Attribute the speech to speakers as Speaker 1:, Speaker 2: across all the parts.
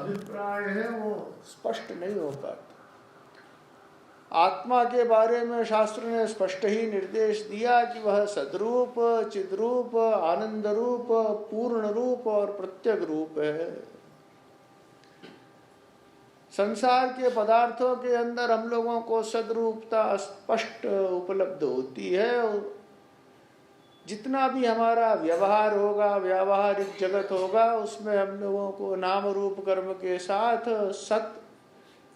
Speaker 1: अभिप्राय है वो स्पष्ट नहीं हो पाता। आत्मा के बारे में शास्त्र ने स्पष्ट ही निर्देश दिया कि वह सद्रूप, चिद्रूप, आनंद रूप, पूर्ण रूप और प्रत्यग रूप है। संसार के पदार्थों के अंदर हम लोगों को सद्रूपता स्पष्ट उपलब्ध होती है। जितना भी हमारा व्यवहार होगा, व्यावहारिक जगत होगा, उसमें हम लोगों को नाम रूप कर्म के साथ सत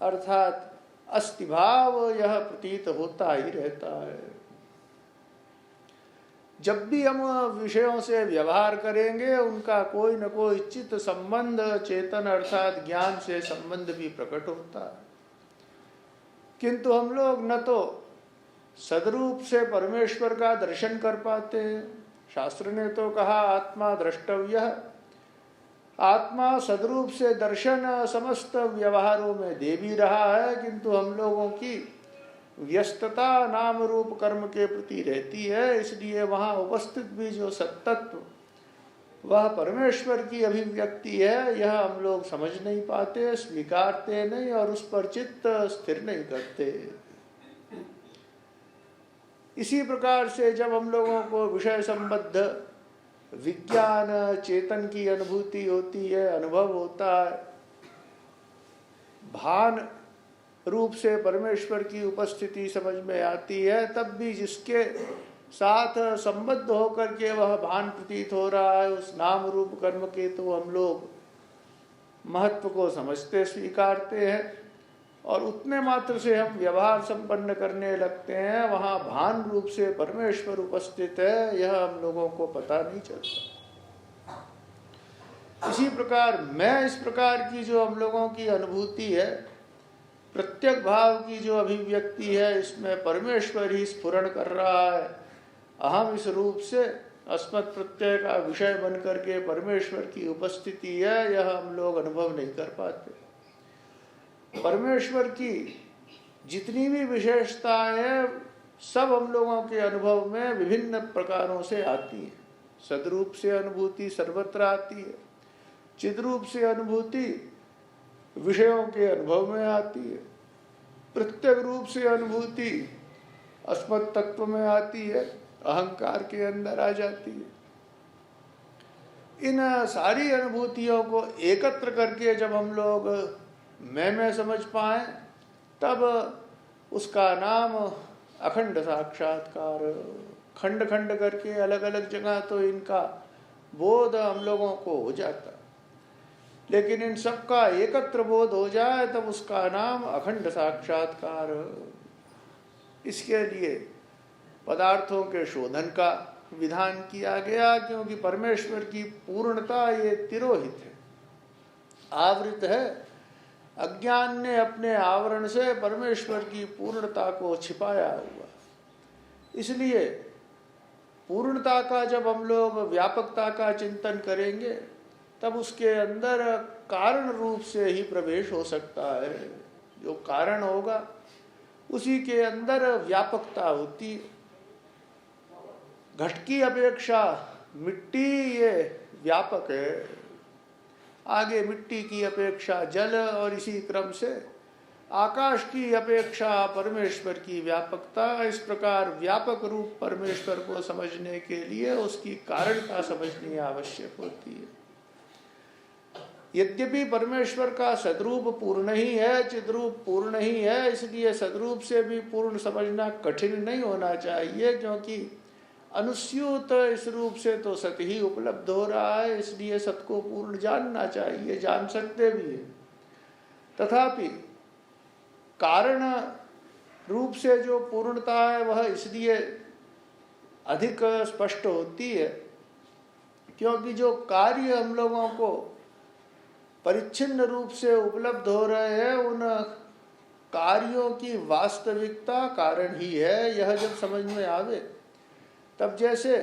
Speaker 1: अर्थात अस्ति भाव यह प्रतीत होता ही रहता है। जब भी हम विषयों से व्यवहार करेंगे उनका कोई न कोई चित्त संबंध, चेतन अर्थात ज्ञान से संबंध भी प्रकट होता है। किंतु हम लोग न तो सदरूप से परमेश्वर का दर्शन कर पाते हैं। शास्त्र ने तो कहा आत्मा द्रष्टव्य। आत्मा सदरूप से दर्शन समस्त व्यवहारों में दे भी रहा है, किंतु हम लोगों की व्यस्तता नाम रूप कर्म के प्रति रहती है। इसलिए वहां उपस्थित भी जो सत्तत्व वह परमेश्वर की अभिव्यक्ति है, यह हम लोग समझ नहीं पाते, स्वीकारते नहीं और उस पर चित्त स्थिर नहीं करते। इसी प्रकार से जब हम लोगों को विषय संबद्ध विज्ञान चेतन की अनुभूति होती है, अनुभव होता है, भान रूप से परमेश्वर की उपस्थिति समझ में आती है, तब भी जिसके साथ संबद्ध होकर के वह भान प्रतीत हो रहा है, उस नाम रूप कर्म के तो हम लोग महत्व को समझते, स्वीकारते हैं और उतने मात्र से हम व्यवहार संपन्न करने लगते हैं। वहां भान रूप से परमेश्वर उपस्थित है, यह हम लोगों को पता नहीं चलता। इसी प्रकार मैं इस प्रकार की जो हम लोगों की अनुभूति है, प्रत्येक भाव की जो अभिव्यक्ति है, इसमें परमेश्वर ही स्फुरण कर रहा है। अहम इस रूप से अस्मत् प्रत्यय का विषय बन करके परमेश्वर की उपस्थिति है, यह हम लोग अनुभव नहीं कर पाते। परमेश्वर की जितनी भी विशेषताएं हैं, सब हम लोगों के अनुभव में विभिन्न प्रकारों से आती है। सदरूप से अनुभूति सर्वत्र आती है, चिद्रूप से अनुभूति विषयों के अनुभव में आती है, प्रत्येक रूप से अनुभूति अस्मत् तत्व में आती है, अहंकार के अंदर आ जाती है। इन सारी अनुभूतियों को एकत्र करके जब हम लोग मैं समझ पाए, तब उसका नाम अखंड साक्षात्कार। खंड खंड करके अलग अलग जगह तो इनका बोध हम लोगों को हो जाता, लेकिन इन सबका एकत्र बोध हो जाए तब उसका नाम अखंड साक्षात्कार। इसके लिए पदार्थों के शोधन का विधान किया गया, क्योंकि परमेश्वर की पूर्णता ये तिरोहित है, आवृत है। अज्ञान ने अपने आवरण से परमेश्वर की पूर्णता को छिपाया हुआ। इसलिए पूर्णता का जब हम लोग व्यापकता का चिंतन करेंगे, तब उसके अंदर कारण रूप से ही प्रवेश हो सकता है। जो कारण होगा उसी के अंदर व्यापकता होती। घट की अपेक्षा मिट्टी ये व्यापक है, आगे मिट्टी की अपेक्षा जल, और इसी क्रम से आकाश की अपेक्षा परमेश्वर की व्यापकता। इस प्रकार व्यापक रूप परमेश्वर को समझने के लिए उसकी कारण का समझनी आवश्यक होती है। यद्यपि परमेश्वर का सद्रूप पूर्ण ही है, चिद्रूप पूर्ण ही है, इसलिए सद्रूप से भी पूर्ण समझना कठिन नहीं होना चाहिए, क्योंकि अनुस्यूत इस रूप से तो सत ही उपलब्ध हो रहा है। इसलिए सत को पूर्ण जानना चाहिए, जान सकते भी है। तथापि कारण रूप से जो पूर्णता है वह इसलिए अधिक स्पष्ट होती है, क्योंकि जो कार्य हम लोगों को परिच्छिन्न रूप से उपलब्ध हो रहे हैं, उन कार्यों की वास्तविकता कारण ही है। यह जब समझ में आवे, तब जैसे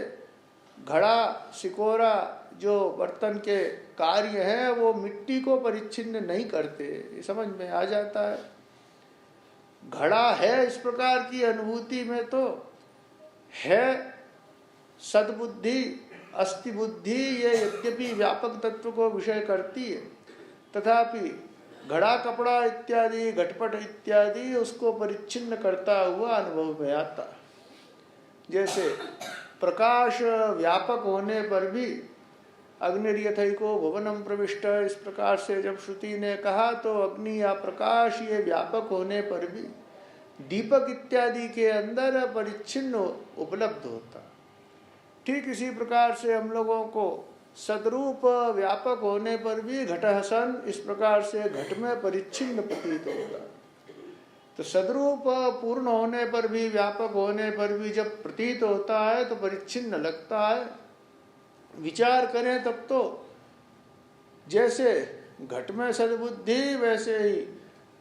Speaker 1: घड़ा सिकोरा जो बर्तन के कार्य हैं वो मिट्टी को परिच्छिन्न नहीं करते, ये समझ में आ जाता है। घड़ा है इस प्रकार की अनुभूति में तो है सद्बुद्धि, अस्ति बुद्धि, ये यद्यपि व्यापक तत्व को विषय करती है, तथापि घड़ा कपड़ा इत्यादि घटपट इत्यादि उसको परिच्छिन्न करता हुआ अनुभव में आता। जैसे प्रकाश व्यापक होने पर भी अग्निर्यथैको भुवनम प्रविष्ट, इस प्रकार से जब श्रुति ने कहा तो अग्नि या प्रकाश ये व्यापक होने पर भी दीपक इत्यादि के अंदर परिच्छिन्न उपलब्ध होता। ठीक इसी प्रकार से हम लोगों को सदरूप व्यापक होने पर भी घटहसन इस प्रकार से घट में परिच्छिन्न प्रतीत होगा। तो सदरूप पूर्ण होने पर भी व्यापक होने पर भी जब प्रतीत होता है तो परिच्छिन्न लगता है। विचार करें तब तो जैसे घट में सद्बुद्धि वैसे ही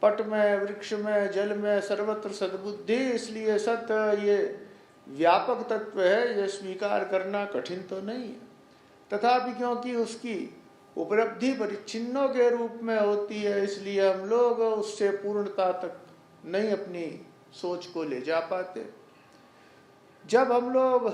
Speaker 1: पट में, वृक्ष में, जल में सर्वत्र सद्बुद्धि, इसलिए सत ये व्यापक तत्व है, ये स्वीकार करना कठिन तो नहीं है। तथापि क्योंकि उसकी उपलब्धि परिच्छिन्नों के रूप में होती है, इसलिए हम लोग उससे पूर्णता तक नहीं अपनी सोच को ले जा पाते। जब हम लोग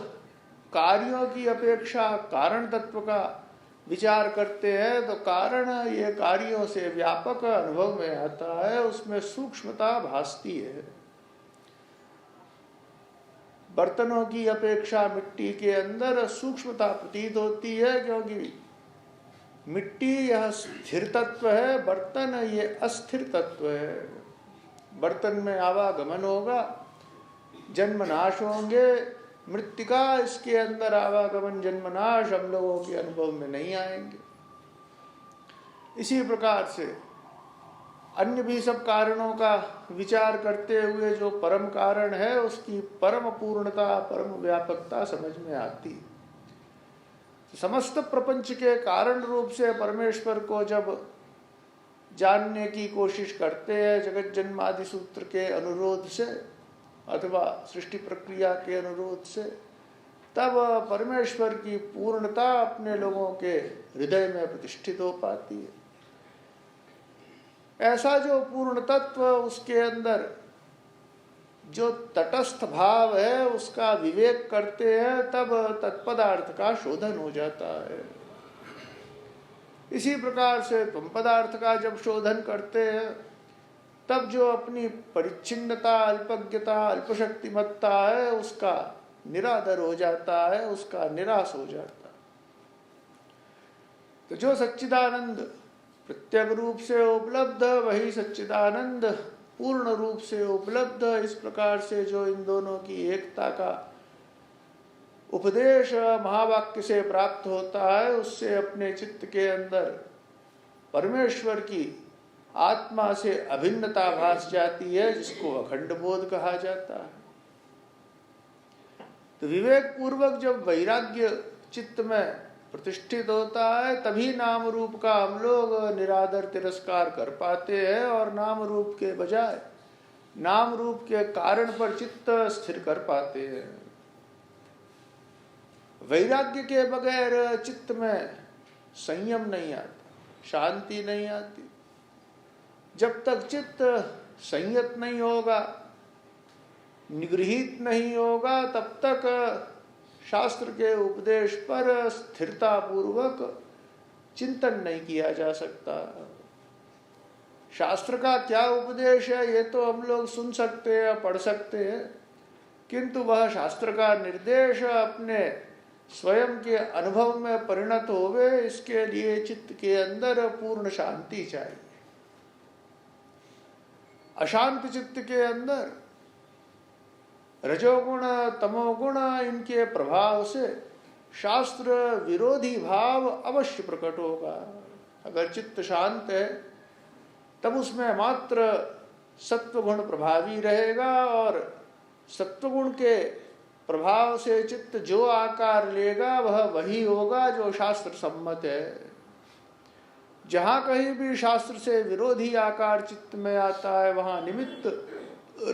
Speaker 1: कार्यों की अपेक्षा कारण तत्व का विचार करते हैं तो कारण ये कार्यों से व्यापक अनुभव में आता है, उसमें सूक्ष्मता भासती है। बर्तनों की अपेक्षा मिट्टी के अंदर सूक्ष्मता प्रतीत होती है, क्योंकि मिट्टी यह स्थिर तत्व है, बर्तन ये अस्थिर तत्व है। बर्तन में आवागमन होगा, जन्म नाश होंगे, मृत्तिका इसके अंदर आवागमन जन्मनाश हम लोगों के अनुभव में नहीं आएंगे। इसी प्रकार से अन्य भी सब कारणों का विचार करते हुए जो परम कारण है उसकी परम पूर्णता, परम व्यापकता समझ में आती। समस्त प्रपंच के कारण रूप से परमेश्वर को जब जानने की कोशिश करते हैं जगत जन्मादि सूत्र के अनुरोध से अथवा सृष्टि प्रक्रिया के अनुरोध से, तब परमेश्वर की पूर्णता अपने लोगों के हृदय में प्रतिष्ठित हो पाती है। ऐसा जो पूर्ण तत्व, उसके अंदर जो तटस्थ भाव है उसका विवेक करते हैं, तब तत्पदार्थ का शोधन हो जाता है। इसी प्रकार से तुम पदार्थ का जब शोधन करते हैं तब जो अपनी परिच्छिन्नता, अल्पज्ञता, अल्पशक्तिमत्ता है उसका निरादर हो जाता है, उसका निराश हो जाता है। तो जो सच्चिदानंद प्रत्यग रूप से उपलब्ध, वही सच्चिदानंद पूर्ण रूप से उपलब्ध। इस प्रकार से जो इन दोनों की एकता का उपदेश महावाक्य से प्राप्त होता है, उससे अपने चित्त के अंदर परमेश्वर की आत्मा से अभिन्नता भास जाती है, जिसको अखंड बोध कहा जाता है। तो विवेक पूर्वक जब वैराग्य चित्त में प्रतिष्ठित होता है, तभी नाम रूप का हम लोग निरादर तिरस्कार कर पाते हैं और नाम रूप के बजाय नाम रूप के कारण पर चित्त स्थिर कर पाते हैं। वैराग्य के बगैर चित्त में संयम नहीं आता, शांति नहीं आती। जब तक चित्त संयत नहीं होगा, निगृहित नहीं होगा, तब तक शास्त्र के उपदेश पर स्थिरता पूर्वक चिंतन नहीं किया जा सकता। शास्त्र का क्या उपदेश है ये तो हम लोग सुन सकते हैं, पढ़ सकते हैं, किंतु वह शास्त्र का निर्देश अपने स्वयं के अनुभव में परिणत होवे, इसके लिए चित्त के अंदर पूर्ण शांति चाहिए। अशांत चित्त के अंदर रजोगुण तमोगुण इनके प्रभाव से शास्त्र विरोधी भाव अवश्य प्रकट होगा। अगर चित्त शांत है तब उसमें मात्र सत्वगुण प्रभावी रहेगा और सत्वगुण के प्रभाव से चित्त जो आकार लेगा वह वही होगा जो शास्त्र सम्मत है। जहाँ कहीं भी शास्त्र से विरोधी आकार चित्त में आता है वहाँ निमित्त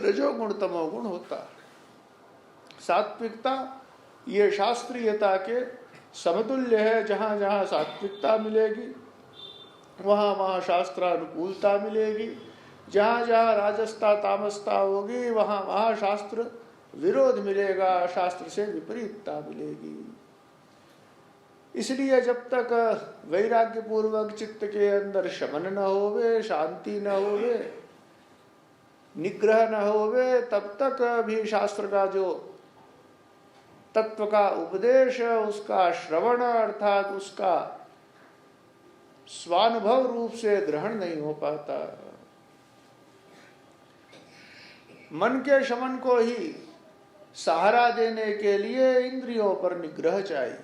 Speaker 1: रजोगुण तमोगुण होता है। सात्विकता ये शास्त्रीयता के समतुल्य है। जहाँ जहाँ सात्विकता मिलेगी वहाँ वहाँ शास्त्रानुकूलता मिलेगी। जहाँ जहाँ राजसता तामसता होगी वहाँ वहाँ शास्त्र विरोध मिलेगा, शास्त्र से विपरीतता मिलेगी। इसलिए जब तक वैराग्य पूर्वक चित्त के अंदर शमन न होवे, शांति न होवे, निग्रह न होवे, तब तक भी शास्त्र का जो तत्व का उपदेश, उसका श्रवण अर्थात उसका स्वानुभव रूप से ग्रहण नहीं हो पाता। मन के शमन को ही सहारा देने के लिए इंद्रियों पर निग्रह चाहिए।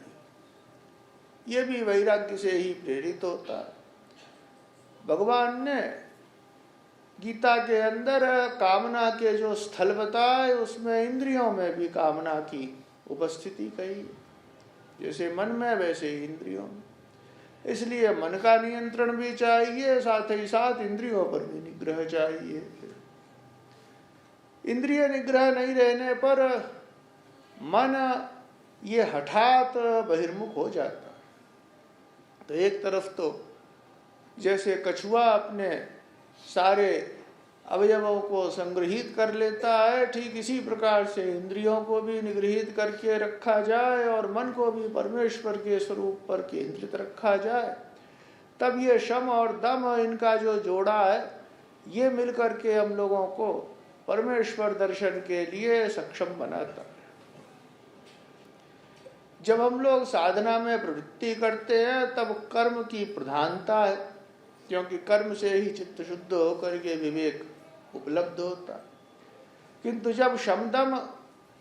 Speaker 1: ये भी वैराग्य से ही प्रेरित होता है। भगवान ने गीता के अंदर कामना के जो स्थल बताए, उसमें इंद्रियों में भी कामना की उपस्थिति कही। जैसे मन में वैसे ही इंद्रियों में। इसलिए मन का नियंत्रण भी चाहिए, साथ ही साथ इंद्रियों पर भी निग्रह चाहिए। इंद्रिय निग्रह नहीं रहने पर मन ये हठात बहिर्मुख हो जाता। तो एक तरफ तो जैसे कछुआ अपने सारे अवयवों को संग्रहित कर लेता है, ठीक इसी प्रकार से इंद्रियों को भी निगृहित करके रखा जाए और मन को भी परमेश्वर के स्वरूप पर केंद्रित रखा जाए, तब ये शम और दम, इनका जो जोड़ा है, ये मिलकर के हम लोगों को परमेश्वर दर्शन के लिए सक्षम बनाता है। जब हम लोग साधना में प्रवृत्ति करते हैं तब कर्म की प्रधानता है, क्योंकि कर्म से ही चित्त शुद्ध होकर के विवेक उपलब्ध होता। किंतु जब शमदम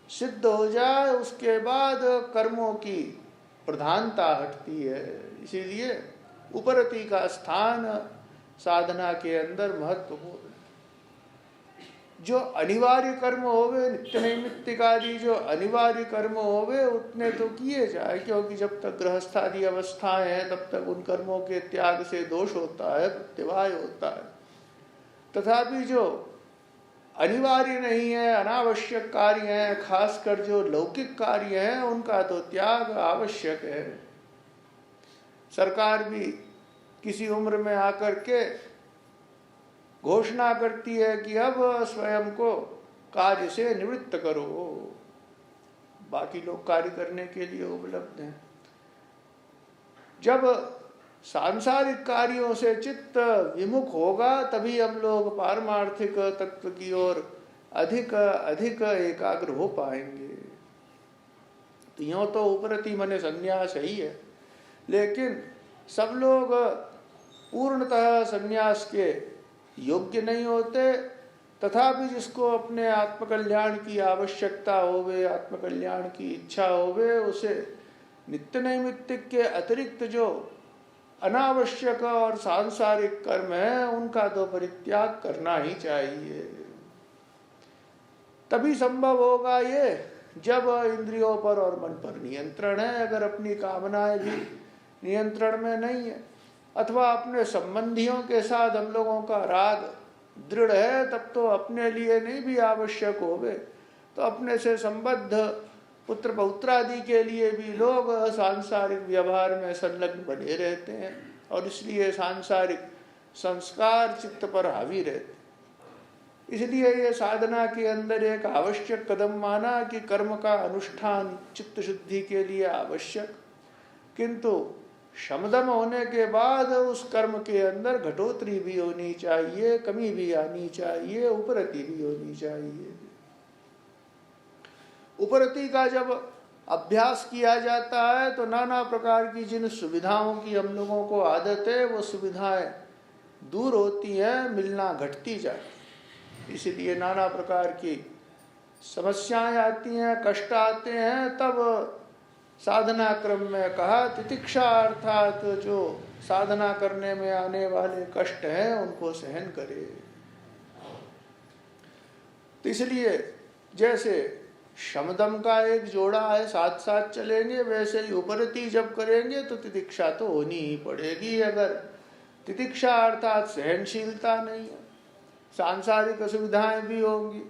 Speaker 1: सिद्ध हो जाए उसके बाद कर्मों की प्रधानता हटती है। इसीलिए उपरति का स्थान साधना के अंदर महत्वपूर्ण। जो अनिवार्य कर्म होवे, नित्य नैमित्तिकादि जो अनिवार्य कर्म होवे, उतने तो किए जाए, क्योंकि जब तक गृहस्थादि अवस्थाएं हैं तब तक उन कर्मों के त्याग से दोष होता है, प्रत्यवाय होता है। तथापि जो अनिवार्य नहीं है, अनावश्यक कार्य हैं, खासकर जो लौकिक कार्य हैं, उनका तो त्याग आवश्यक है। सरकार भी किसी उम्र में आकर के घोषणा करती है कि अब स्वयं को कार्य से निवृत्त करो, बाकी लोग कार्य करने के लिए उपलब्ध हैं। जब सांसारिक कार्यों से चित्त विमुख होगा तभी हम लोग पारमार्थिक तत्व की ओर अधिक अधिक एकाग्र हो पाएंगे। तो यूं तो उपरति मने संन्यास ही है, लेकिन सब लोग पूर्णतः संन्यास के योग्य नहीं होते। तथापि जिसको अपने आत्मकल्याण की आवश्यकता होवे, आत्मकल्याण की इच्छा होवे, उसे नित्य नैमित्तिक के अतिरिक्त जो अनावश्यक और सांसारिक कर्म है उनका तो परित्याग करना ही चाहिए। तभी संभव होगा ये जब इंद्रियों पर और मन पर नियंत्रण है। अगर अपनी कामनाएं भी नियंत्रण में नहीं है अथवा अपने संबंधियों के साथ हम लोगों का राग दृढ़ है, तब तो अपने लिए नहीं भी आवश्यक होवे तो अपने से संबद्ध पुत्र पौत्रादि के लिए भी लोग सांसारिक व्यवहार में संलग्न बने रहते हैं और इसलिए सांसारिक संस्कार चित्त पर हावी रहते। इसलिए ये साधना के अंदर एक आवश्यक कदम माना कि कर्म का अनुष्ठान चित्त शुद्धि के लिए आवश्यक, किंतु शमदम होने के बाद उस कर्म के अंदर घटोतरी भी होनी चाहिए, कमी भी आनी चाहिए, उपरति भी होनी चाहिए। उपरति का जब अभ्यास किया जाता है तो नाना प्रकार की जिन सुविधाओं की हम लोगों को आदत है वो सुविधाएं दूर होती हैं, मिलना घटती जाती। इसलिए नाना प्रकार की समस्याएं आती हैं, कष्ट आते हैं। तब साधना क्रम में कहा तितिक्षा, अर्थात जो साधना करने में आने वाले कष्ट हैं उनको सहन करे। तो इसलिए जैसे शमदम का एक जोड़ा है, साथ साथ चलेंगे, वैसे ही उपरति जब करेंगे तो तितिक्षा तो होनी ही पड़ेगी। अगर तितिक्षा अर्थात सहनशीलता नहीं है, सांसारिक असुविधाएं भी होंगी,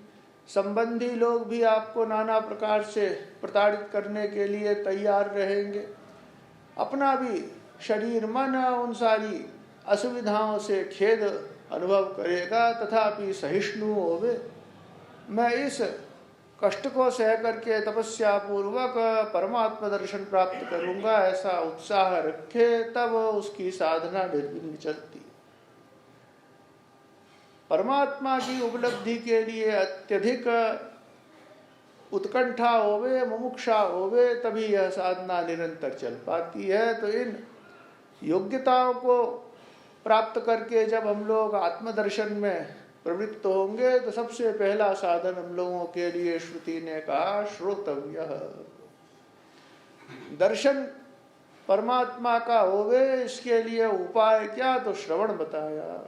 Speaker 1: संबंधी लोग भी आपको नाना प्रकार से प्रताड़ित करने के लिए तैयार रहेंगे, अपना भी शरीर मन उन सारी असुविधाओं से खेद अनुभव करेगा, तथापि सहिष्णु होवे। मैं इस कष्ट को सह करके तपस्या पूर्वक परमात्मा दर्शन प्राप्त करूंगा ऐसा उत्साह रखे, तब उसकी साधना निर्विघ्न चलती। परमात्मा की उपलब्धि के लिए अत्यधिक उत्कंठा होवे, मुमुक्षा होवे, तभी यह साधना निरंतर चल पाती है। तो इन योग्यताओं को प्राप्त करके जब हम लोग आत्मदर्शन में प्रवृत्त होंगे, तो सबसे पहला साधन हम लोगों के लिए श्रुति ने कहा श्रोतव्य। दर्शन परमात्मा का होवे, इसके लिए उपाय क्या, तो श्रवण बताया।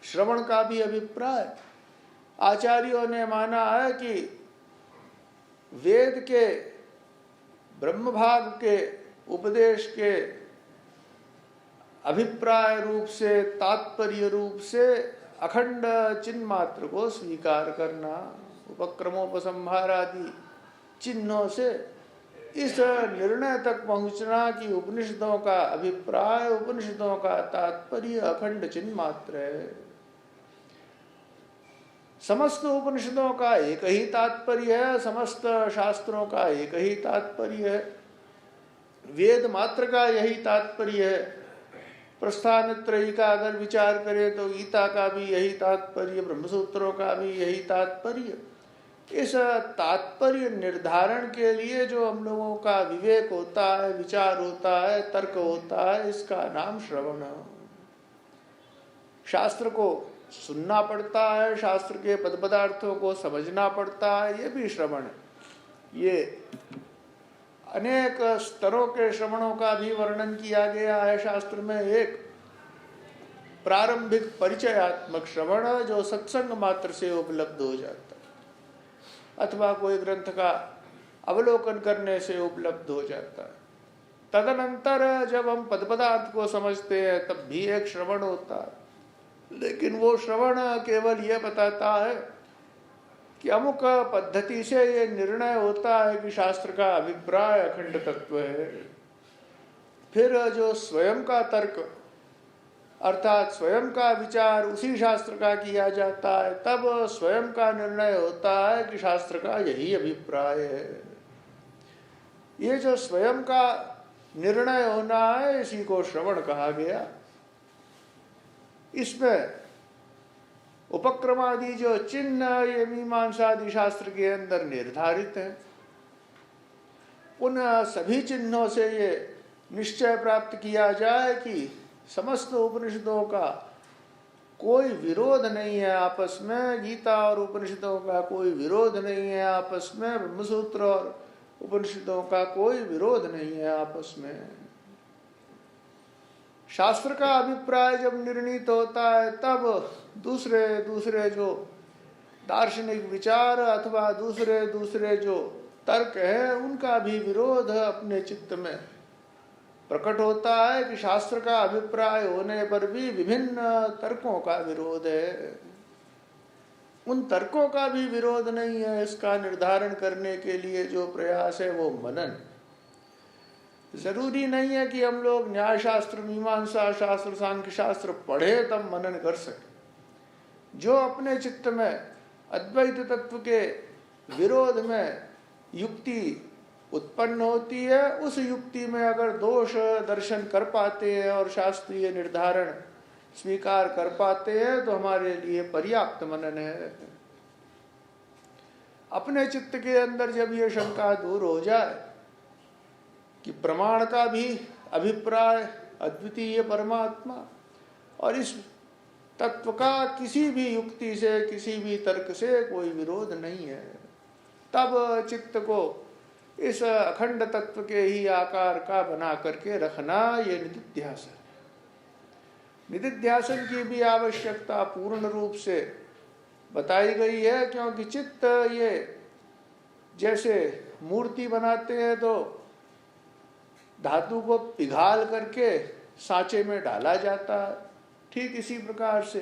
Speaker 1: श्रवण का भी अभिप्राय आचार्यों ने माना है कि वेद के ब्रह्म भाग के उपदेश के अभिप्राय रूप से, तात्पर्य रूप से अखंड चिन्ह मात्र को स्वीकार करना, उपक्रमोपसंहार आदि चिन्हों से इस निर्णय तक पहुंचना कि उपनिषदों का अभिप्राय, उपनिषदों का तात्पर्य अखंड चिन्ह मात्र है। समस्त उपनिषदों का एक ही तात्पर्य है, समस्त शास्त्रों का एक ही तात्पर्य है, वेद मात्र का यही तात्पर्य है। प्रस्थान त्रयी का अगर विचार करें तो गीता का भी यही तात्पर्य, ब्रह्मसूत्रों का भी यही तात्पर्य। इस तात्पर्य निर्धारण के लिए जो हम लोगों का विवेक होता है, विचार होता है, तर्क होता है, इसका नाम श्रवण। शास्त्र को सुनना पड़ता है, शास्त्र के पद पदार्थों को समझना पड़ता है, ये भी श्रवण है। ये अनेक स्तरों के श्रवणों का भी वर्णन किया गया है शास्त्र में। एक प्रारंभिक परिचयात्मक श्रवण जो सत्संग मात्र से उपलब्ध हो जाता है, अथवा कोई ग्रंथ का अवलोकन करने से उपलब्ध हो जाता है। तदनंतर जब हम पद पदार्थ को समझते हैं तब भी एक श्रवण होता है, लेकिन वो श्रवण केवल ये बताता है कि अमुक पद्धति से ये निर्णय होता है कि शास्त्र का अभिप्राय अखंड तत्व है। फिर जो स्वयं का तर्क अर्थात स्वयं का विचार उसी शास्त्र का किया जाता है, तब स्वयं का निर्णय होता है कि शास्त्र का यही अभिप्राय है। ये जो स्वयं का निर्णय होना है, इसी को श्रवण कहा गया। इसमें उपक्रमादि जो चिन्ह ये मीमांसादि शास्त्र के अंदर निर्धारित है, उन सभी चिन्हों से ये निश्चय प्राप्त किया जाए कि समस्त उपनिषदों का कोई विरोध नहीं है आपस में, गीता और उपनिषदों का कोई विरोध नहीं है आपस में, ब्रह्मसूत्र और उपनिषदों का कोई विरोध नहीं है आपस में। शास्त्र का अभिप्राय जब निर्णीत होता है, तब दूसरे दूसरे जो दार्शनिक विचार अथवा दूसरे दूसरे जो तर्क है, उनका भी विरोध अपने चित्त में प्रकट होता है कि शास्त्र का अभिप्राय होने पर भी विभिन्न तर्कों का विरोध है। उन तर्कों का भी विरोध नहीं है, इसका निर्धारण करने के लिए जो प्रयास है वो मनन। जरूरी नहीं है कि हम लोग न्याय शास्त्र, मीमांसा शास्त्र, सांख्य शास्त्र पढ़े तब मनन कर सके। जो अपने चित्त में अद्वैत तत्व के विरोध में युक्ति उत्पन्न होती है, उस युक्ति में अगर दोष दर्शन कर पाते हैं और शास्त्रीय निर्धारण स्वीकार कर पाते हैं, तो हमारे लिए पर्याप्त मनन है। अपने चित्त के अंदर जब ये शंका दूर हो जाए कि प्रमाण का भी अभिप्राय अद्वितीय परमात्मा और इस तत्व का किसी भी युक्ति से, किसी भी तर्क से कोई विरोध नहीं है, तब चित्त को इस अखंड तत्व के ही आकार का बना करके रखना, ये निदिध्यासन। निदिध्यासन की भी आवश्यकता पूर्ण रूप से बताई गई है, क्योंकि चित्त ये जैसे मूर्ति बनाते हैं तो धातु को पिघाल करके सांचे में डाला जाता है, ठीक इसी प्रकार से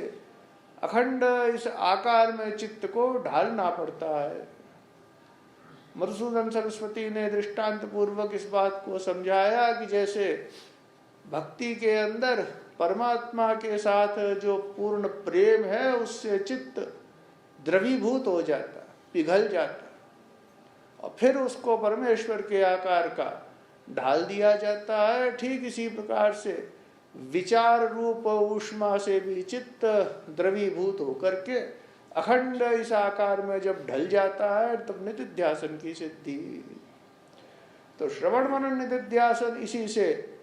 Speaker 1: अखंड इस आकार में चित्त को ढालना पड़ता है। मधुसूदन सरस्वती ने दृष्टांत पूर्वक इस बात को समझाया कि जैसे भक्ति के अंदर परमात्मा के साथ जो पूर्ण प्रेम है, उससे चित्त द्रवीभूत हो जाता, पिघल जाता और फिर उसको परमेश्वर के आकार का ढाल दिया जाता है। ठीक इसी प्रकार से विचार रूप ऊष्मा से भी चित्त द्रवीभूत होकर के अखंड इस आकार में जब ढल जाता है तब निधिध्यासन की सिद्धि। तो श्रवण मनन निधिध्यासन इसी से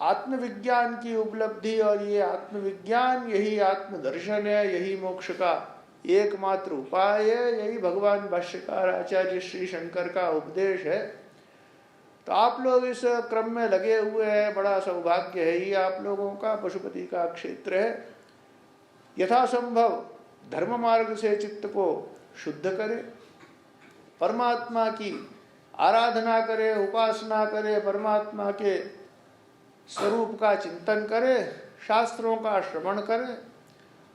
Speaker 1: आत्मविज्ञान की उपलब्धि, और ये आत्मविज्ञान यही आत्मदर्शन है, यही मोक्ष का एकमात्र उपाय है, यही भगवान भाष्यकार आचार्य श्री शंकर का उपदेश है। तो आप लोग इस क्रम में लगे हुए हैं, बड़ा सौभाग्य है ही आप लोगों का, पशुपति का क्षेत्र है। यथासंभव धर्म मार्ग से चित्त को शुद्ध करे, परमात्मा की आराधना करे, उपासना करे, परमात्मा के स्वरूप का चिंतन करे, शास्त्रों का श्रवण करे,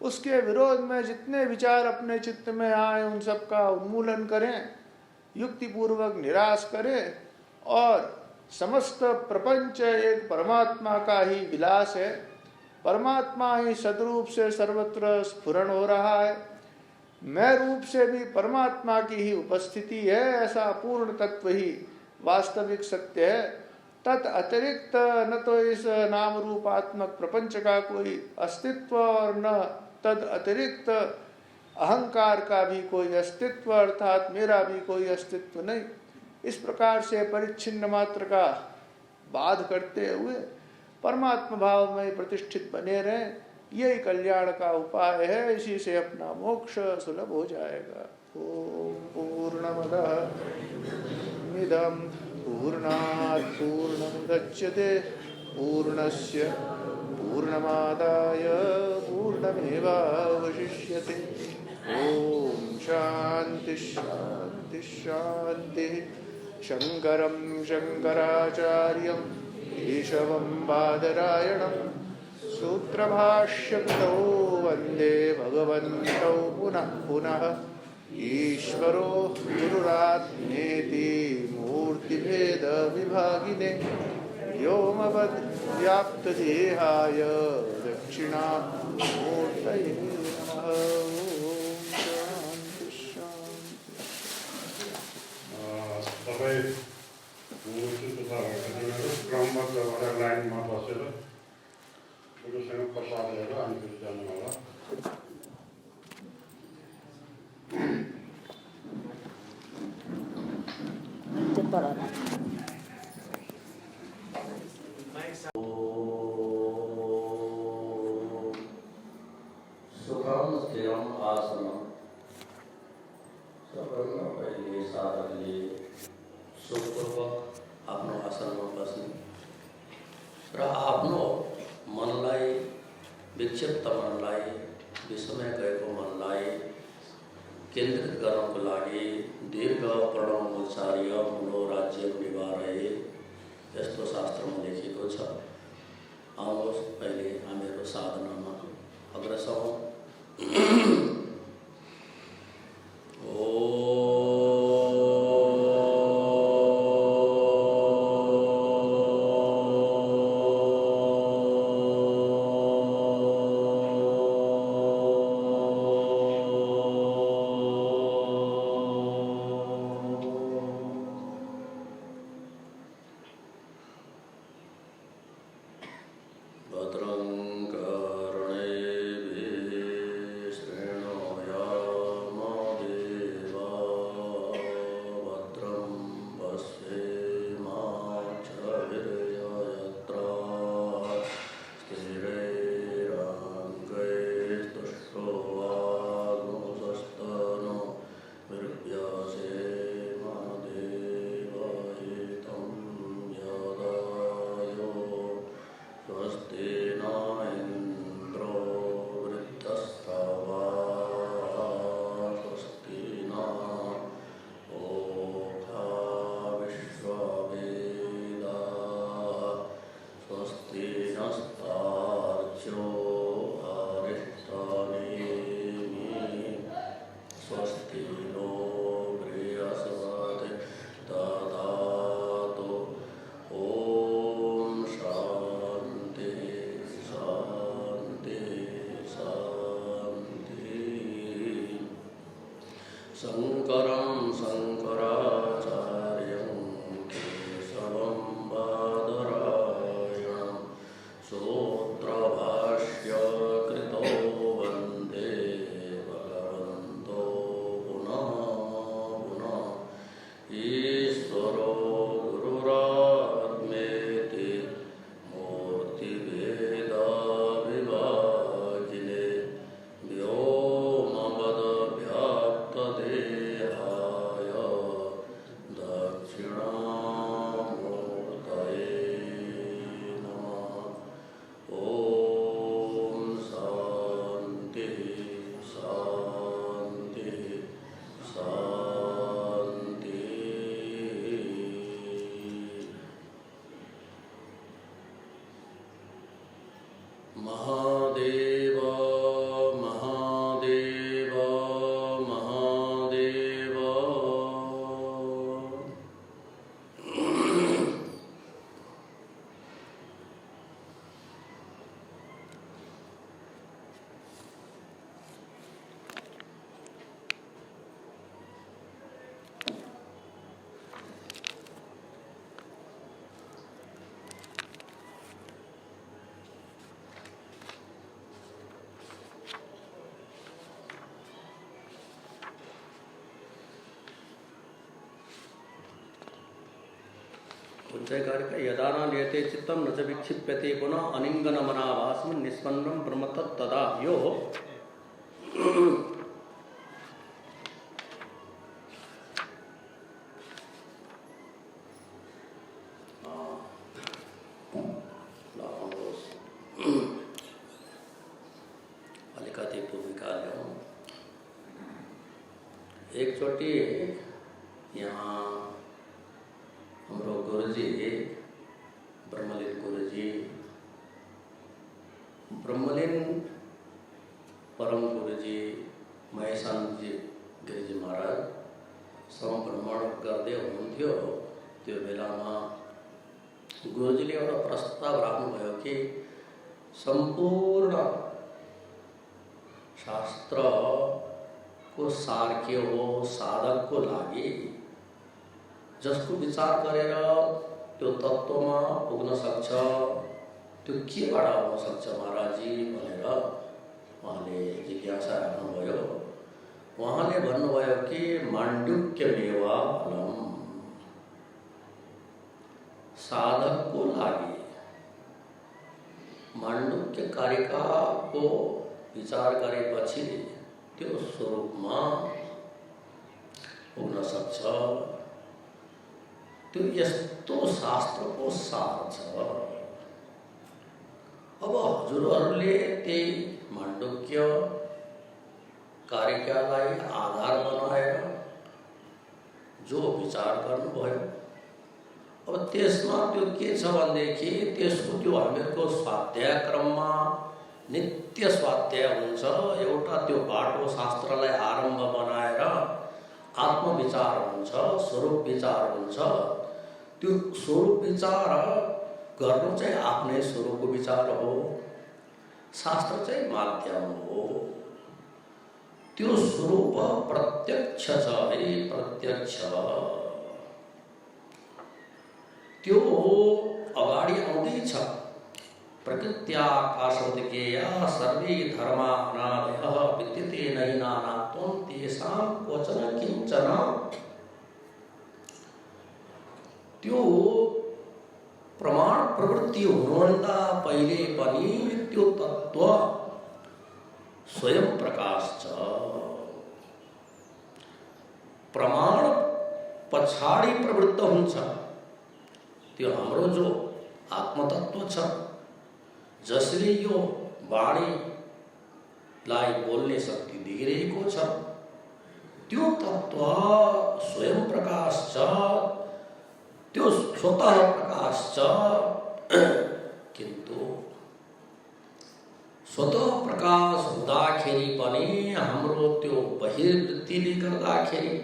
Speaker 1: उसके विरोध में जितने विचार अपने चित्त में आए उन सब का उन्मूलन करें, युक्ति पूर्वक निराश करें, और समस्त प्रपंच एक परमात्मा का ही विलास है, परमात्मा ही सदरूप से सर्वत्र स्फुरण हो रहा है, मैं रूप से भी परमात्मा की ही उपस्थिति है, ऐसा पूर्ण तत्व ही वास्तविक सत्य है। तत् अतिरिक्त न तो इस नाम रूपात्मक प्रपंच का कोई अस्तित्व और न तद अतिरिक्त अहंकार का भी कोई अस्तित्व, अर्थात मेरा भी कोई अस्तित्व नहीं। इस प्रकार से परिच्छिन्न मात्र का बाध करते हुए परमात्मा भाव में प्रतिष्ठित बने रहें, यही कल्याण का उपाय है। इसी से अपना मोक्ष सुलभ हो जाएगा। ओम पूर्णमदः मिदं पूर्णात् पूर्णमुदच्यते पूर्णस्य पूर्णमादाय पूर्णमेवावशिष्यते। ओम शांति शांति शांति। शंकरं शंकराचार्यं केशवं बादरायणं सूत्रभाष्यकृतौ वन्दे भगवन्तौ पुनः पुनः। ईश्वरो गुरुरात्मेति मूर्तिभेद विभागिने व्योमवद्व्याप्तदेहाय दक्षिणामूर्तये नमः।
Speaker 2: तपाईँ क्रमबद्ध गरेर लाइनमा बसेर गुरुसँग प्रसाद लिएर अनि फेरि जानु होला।
Speaker 3: सुखम स्थिरम आसनम। सबभन्दा पहिले साधकले सुखपूर्वक आफ्नो आसनमा बस्ने र आफ्नो मनलाई, विक्षिप्त मनलाई, विषमय गएको मनलाई केन्द्रित गर्नको लागि दीर्घ प्रणव उच्चार्य मनोराज्य निवारय यस्तो शास्त्रमा लेखिएको छ। आउनुहोस् पहिले हामीहरू साधनामा अग्रसर हौँ। भद्रं शङ्करं शङ्कराचार्यं केशवं बादरायणं सूत्रभाष्यकृतो वन्दे भगवन्तो पुनः पुनः ईश्वरो गुरुरात्मेति मूर्तिभेदविभागिने व्योमवद्व्याप्तदेहाय दक्षिणामूर्तये नमः। ॐ शान्ति शान्ति शान्ति। महादेव महादेव महादेव। उच्चैकार का यदाना लेते चित्तम न च विक्षिप्यते पुनः अनिंगनमनाभासं निष्पन्नं ब्रह्म तदा यो एक छोटी यहाँ हमरो गुरुजी ब्रह्मलीन गुरुजी ब्रह्मलीन परम गुरुजी महेशानंद जी गिरिजी महाराज संभ्रमण गर्दै हुनुहुन्थ्यो। त्यो बेलामा गुरुजीले एउटा प्रस्ताव राख्नुभयो कि सम्पूर्ण शास्त्रको सार के हो, साधकको लागि जसको विचार गरेर त्यो तत्त्वमा पुग्न सक्छ त्यो केबाट आउन सक्छ महाराजजी भनेर उहाँले जिज्ञासा राख्नुभयो। उहाँले भन्नुभयो कि माण्डुक्यमेव फलम्। साधकको लागि माण्डुक्य कारिकाको विचार गरेपछि त्यो स्वरूपमा पुग्न सक्छ। त्यो यस्तो शास्त्रको सार छ। अब हजुरहरूले त्यही माण्डुक्य कारिकालाई आधार बनाएर जो विचार गर्नुभयो, अब त्यसमा त्यो के छ भनेदेखि त्यसको त्यो हामीहरूको स्वाध्याय क्रममा नित्य स्वाध्याय हुन्छ। एउटा त्यो बाटो शास्त्रलाई आरम्भ बनाएर आत्मविचार हुन्छ, स्वरूप विचार हुन्छ। त्यो स्वरूप विचार गर्नु चाहिँ आफ्नै स्वरूपको विचार हो, शास्त्र चाहिँ माध्यम हो। त्यो स्वरूप प्रत्यक्ष छ है, प्रत्यक्ष। त्यो अगाडि आउँदैछ। प्रकृत्याकाशोदकेया सर्वे धर्मा अनादयः विद्यते नैनानात्वं तेषां क्वचन किंचन। त्यो प्रमाण प्रवृत्ति हुनुभन्दा पहिले पनि त्यो तत्त्व स्वयं प्रकाश छ। प्रमाण पछाडि प्रवृत्त हुन्छ। त्यो हाम्रो जो आत्मतत्व छ, जसले यो वाणीलाई बोल्ने शक्ति दिइरहेको छ, त्यो तत्त्व स्वयं प्रकाश छ। त्यो स्वतः प्रकाश छ। किन्तु स्वतः प्रकाश हुँदाखेरि पनि हाम्रो त्यो बहिर्वृत्तिले गर्दाखेरि,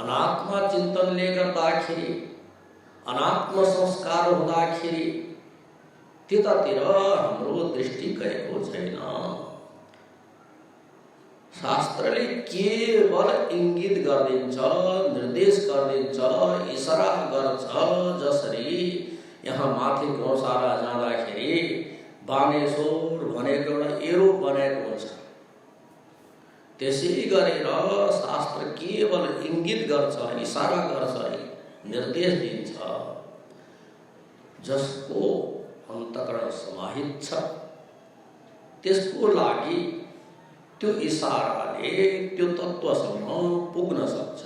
Speaker 3: अनात्मा चिन्तनले गर्दाखेरि, अनात्म संस्कार हुँदाखेरि त्यतातिर हाम्रो दृष्टि गएको छैन। शास्त्रले केवल इङ्गित गरिदिन्छ, निर्देश गरिदिन्छ, इसारा गर्छ। जसरी यहाँ माथि गौशाला जाँदाखेरि बानेश्वर भनेको एउटा एरो बनाएको हुन्छ, त्यसै गरेर शास्त्र केवल इङ्गित गर्छ, इसारा गर्छ, निर्देश दिन्छ। जसको अन्तःकरण समाहित छ त्यसको लागि त्यो इसाराले त्यो तत्त्वसम्म पुग्न सक्छ।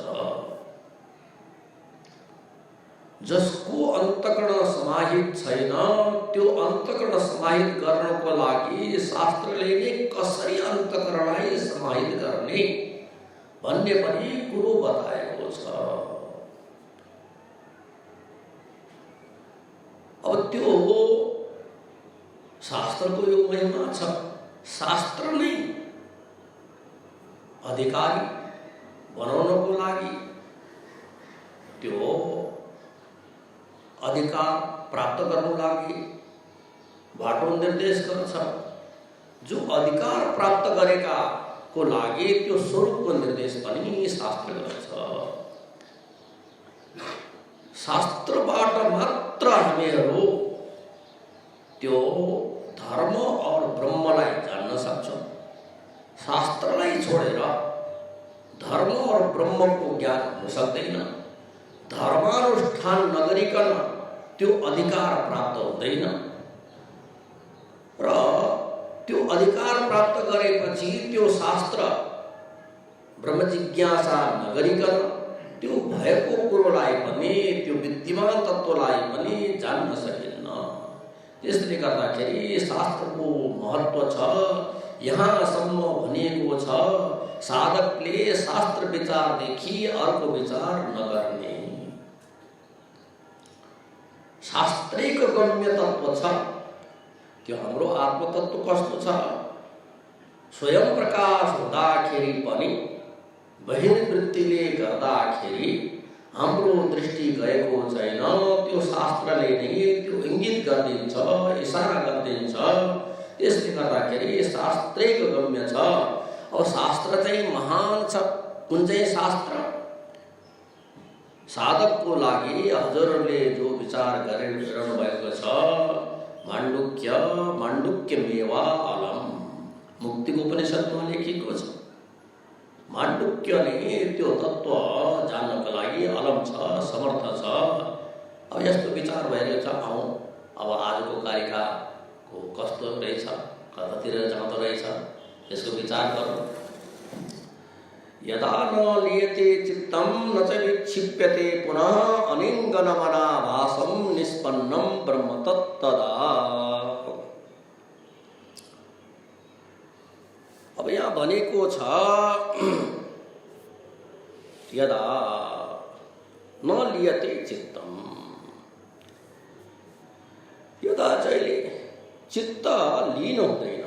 Speaker 3: जसको अन्तःकरण समाहित छैन त्यो अन्तःकरण समाहित गर्नको लागि शास्त्रले नै कसरी अन्तःकरणलाई समाहित गर्ने भन्ने पनि कुरो बताएको छ। अब त्यो शास्त्रको यो महिमा छ। शास्त्र नै अधिकारी बनाउनको लागि त्यो अधिकार प्राप्त गर्नु लागि बाटो निर्देश गर्छ। जो अधिकार प्राप्त गरेका को लागि त्यो स्वरूपको निर्देश पनि शास्त्र गर्छ। शास्त्रबाट मात्र हामीहरू त्यो धर्म और ब्रह्मलाई जान्न सक्छौँ। शास्त्रलाई छोडेर धर्म और ब्रह्मको ज्ञान हुन सक्दैन। धर्मानुष्ठान नगरिकन त्यो अधिकार प्राप्त हुँदैन र त्यो अधिकार प्राप्त गरेपछि त्यो शास्त्र ब्रह्म जिज्ञासा नगरिकन त्यो भएको कुरोलाई पनि त्यो विद्यमान तत्त्वलाई पनि जान्न सकिन्न। त्यसले गर्दाखेरि शास्त्रको महत्त्व छ। यहाँसम्म भनिएको छ साधकले शास्त्र विचारदेखि अर्को विचार नगर्ने। शास्त्रिक गम्य तत्त्व छ त्यो हाम्रो आत्मतत्त्व कस्तो छ। स्वयं प्रकाश हुँदाखेरि पनि बहिर्वृत्तिले गर्दाखेरि हाम्रो दृष्टि गएको छैन। त्यो शास्त्रले नै त्यो इङ्गित गरिदिन्छ, इसारा गरिदिन्छ। त्यसले गर्दाखेरि शास्त्रिक गम्य छ। अब शास्त्र चाहिँ महान छ। कुन चाहिँ शास्त्र? साधकको लागि हजुरहरूले जो विचार गरिरहनु भएको छ माण्डुक्यमेवा अलम मुक्तिको उपनिषदमा लेखिएको छ। माण्डुक्य नै त्यो तत्त्व जान्नको लागि अलम छ, समर्थ छ। अब यस्तो विचार भइरहेको छ। आउँ अब आजको कारिकाको कस्तो रहेछ, कतातिर जाँदो रहेछ यसको विचार गरौँ। यदा न लियते चित्तं न च विक्षिप्यते पुनः अनिङ्गनमनाभासं निष्पन्नं ब्रह्म तत्तदा। अब यहाँ भनेको छ यदा न लियते चित्तं, यदा जहिले चित्त लीन हुँदैन।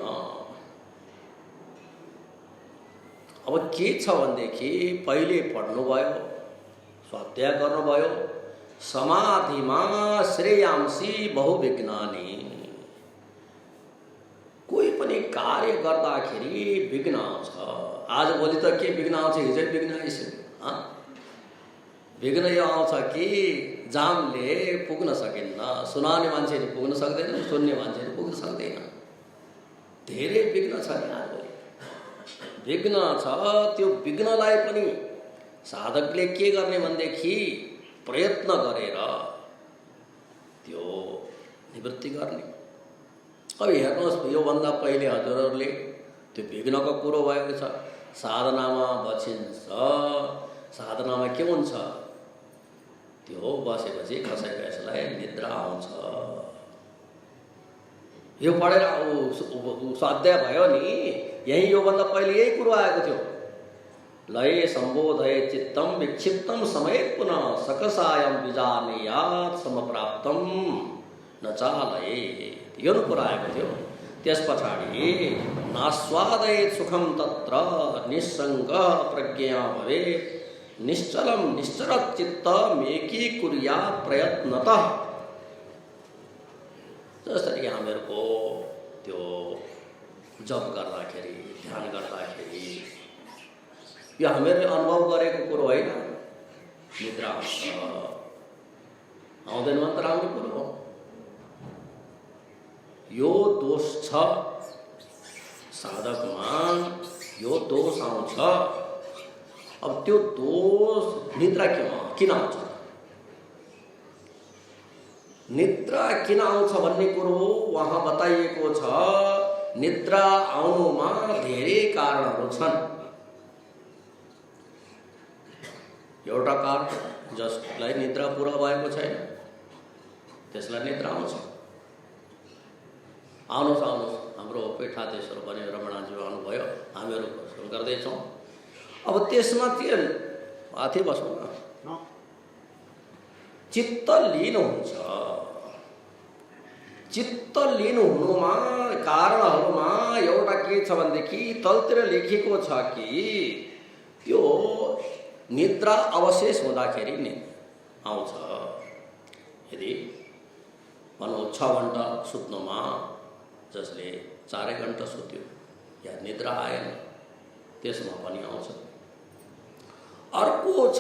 Speaker 3: अब के छ भनेदेखि पहिले पढ्नुभयो, स्वाध्याय गर्नुभयो, समाधिमा श्रेयांसी बहुविघ्नानि। कोही पनि कार्य गर्दाखेरि विघ्न आउँछ। आज भोलि त के विघ्न आउँछ, हिजै विघ्न आइसक्यो। विघ्न यो आउँछ कि जामले पुग्न सकिन्न, सुनाउने मान्छेले पुग्न सक्दैन, सुन्ने मान्छेले पुग्न सक्दैन। धेरै विघ्न छ नि आज भोलि विघ्न छ। त्यो विघ्नलाई पनि साधकले के गर्ने भनेदेखि प्रयत्न गरेर त्यो निवृत्ति गर्ने। अब हेर्नुहोस्, योभन्दा पहिले हजुरहरूले त्यो विघ्नको कुरो भएको छ। साधनामा बसिन्छ, साधनामा के हुन्छ, त्यो बसेपछि कसै कसैलाई निद्रा आउँछ। यो पढेर स्वाध्याय भयो नि, यही योभन्दा पहिले यही कुरो आएको थियो। लय सम्बोधय चित्तं विक्षिप्तं समयेत पुनः सकसायं विजानीयात् समप्राप्तं न चालयेत्। यो कुरा आएको थियो। त्यस पछाडि नास्वादयेत् सुखं तत्र निस्सङ्गः प्रज्ञया भवेत् निश्चलं निश्चरत् चित्तम् एकीकुर्यात् प्रयत्नतः। जसरी हामीहरूको त्यो जप गर्दाखेरि, ध्यान गर्दाखेरि यो हामीले अनुभव गरेको कुरो होइन। निद्रा आउँदैन भने त राम्रो कुरो हो। यो दोष छ साधकमा, यो दोष आउँछ। अब त्यो दोष निद्रा किन आउँछ, निद्रा किन आउँछ भन्ने कुरो वहाँ बताइएको छ। निद्रा आउनुमा धेरै कारणहरू छन्। एउटा कारण जसलाई निद्रा पुरा भएको छैन त्यसलाई निद्रा आउँछ। आउनुहोस् हाम्रो पीठाधीश्वर बने रमणाजी आउनुभयो, हामीहरू प्रश्न गर्दैछौँ। अब त्यसमा त्यो माथि बस्नु न, चित्त लीन हुन्छ। चित्त लीन हुनुमा कारणहरूमा एउटा के छ भनेदेखि तलतिर लेखिएको छ कि त्यो निद्रा अवशेष हुँदाखेरि नि आउँछ। यदि भनौँ 6 घन्टा सुत्नुमा जसले 4 घन्टा सुत्यो या निद्रा आएन त्यसमा पनि आउँछ। अर्को छ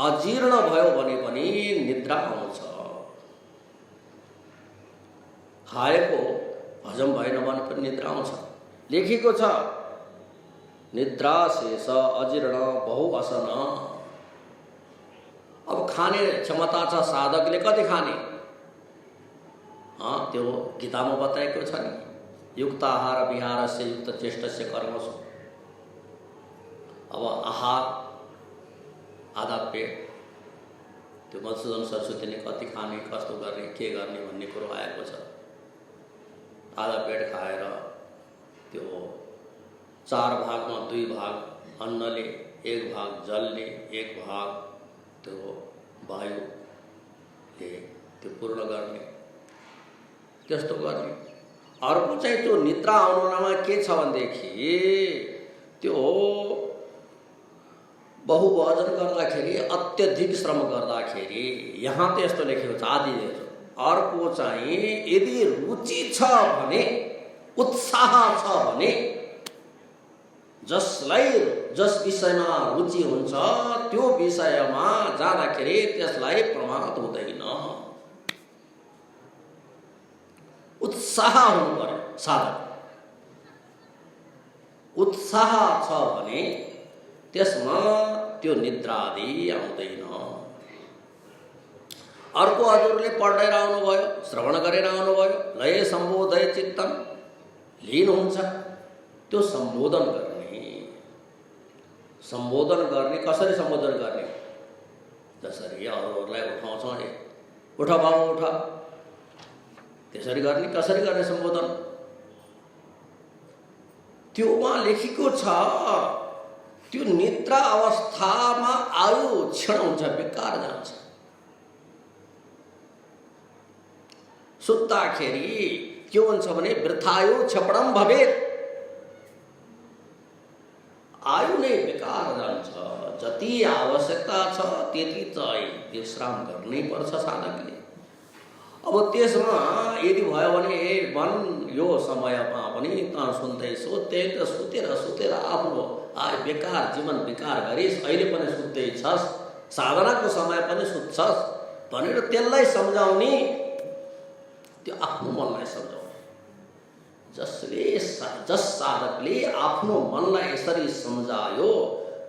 Speaker 3: अजीर्ण भयो भने पनि निद्रा आउँछ। खाएको हजम भएन भने पनि निद्रा आउँछ। लेखिएको छ निद्रा शेष अजीर्ण बहुवसन। अब खाने क्षमता छ साधकले कति खाने, त्यो गीतामा बताएको छ नि, युक्त आहार विहारस्य युक्त चेष्टस्य कर्मसु। अब आहार आधा पेट, त्यो मधुसूदन सरस्वतीले कति खाने, कस्तो गर्ने, के गर्ने भन्ने कुरो आएको छ। आधा पेट खाएर त्यो 4 भागमा 2 भाग अन्नले, 1 भाग जलले, 1 भाग त्यो वायुले त्यो पूर्ण गर्ने, त्यस्तो गर्ने। अर्को चाहिँ त्यो निद्रा आउनुमा के छ भनेदेखि त्यो बहुभोजन गर्दाखेरि अत्यधिक श्रम गर्दाखेरि, यहाँ त यस्तो लेखेको छ आदि। अर्को चाहिँ यदि रुचि छ भने, उत्साह छ भने, जस विषयमा रुचि हुन्छ त्यो विषयमा जाँदाखेरि त्यसलाई प्रमाद हुँदैन। उत्साह हुनु पर्यो साधक। उत्साह छ भने त्यसमा त्यो निद्रा आदि आउँदैन। अर्को हजुरले पढेर आउनुभयो, श्रवण गरेर आउनुभयो, लय सम्बोधय चित्तम, लीन हुन्छ। त्यो सम्बोधन गर्ने, सम्बोधन गर्ने कसरी सम्बोधन गर्ने, जसरी अरूहरूलाई उठाउँछौँ, उठ बाबु उठ, त्यसरी गर्ने। कसरी गर्ने सम्बोधन, त्योमा लेखेको छ। त्यो निद्रा अवस्थामा आयु क्षण हुन्छ, बेकार जान्छ। सुत्दाखेरि के हुन्छ भने वृथायु क्षपणम भवेत्, आयु नै बेकार जान्छ। जति आवश्यकता छ त्यति चाहिँ विश्राम गर्नै पर्छ साधकले। अब त्यसमा यदि भयो भने मन यो समयमा पनि त सुन्दैछु, त्यही त सुतेर आफ्नो बेकार जीवन बेकार गरिस्, अहिले पनि सुत्दैछस्, साधनाको समय पनि सुत्छस् भनेर त्यसलाई सम्झाउने, त्यो आफ्नो मनलाई सम्झाउने। जस साधकले आफ्नो मनलाई यसरी सम्झायो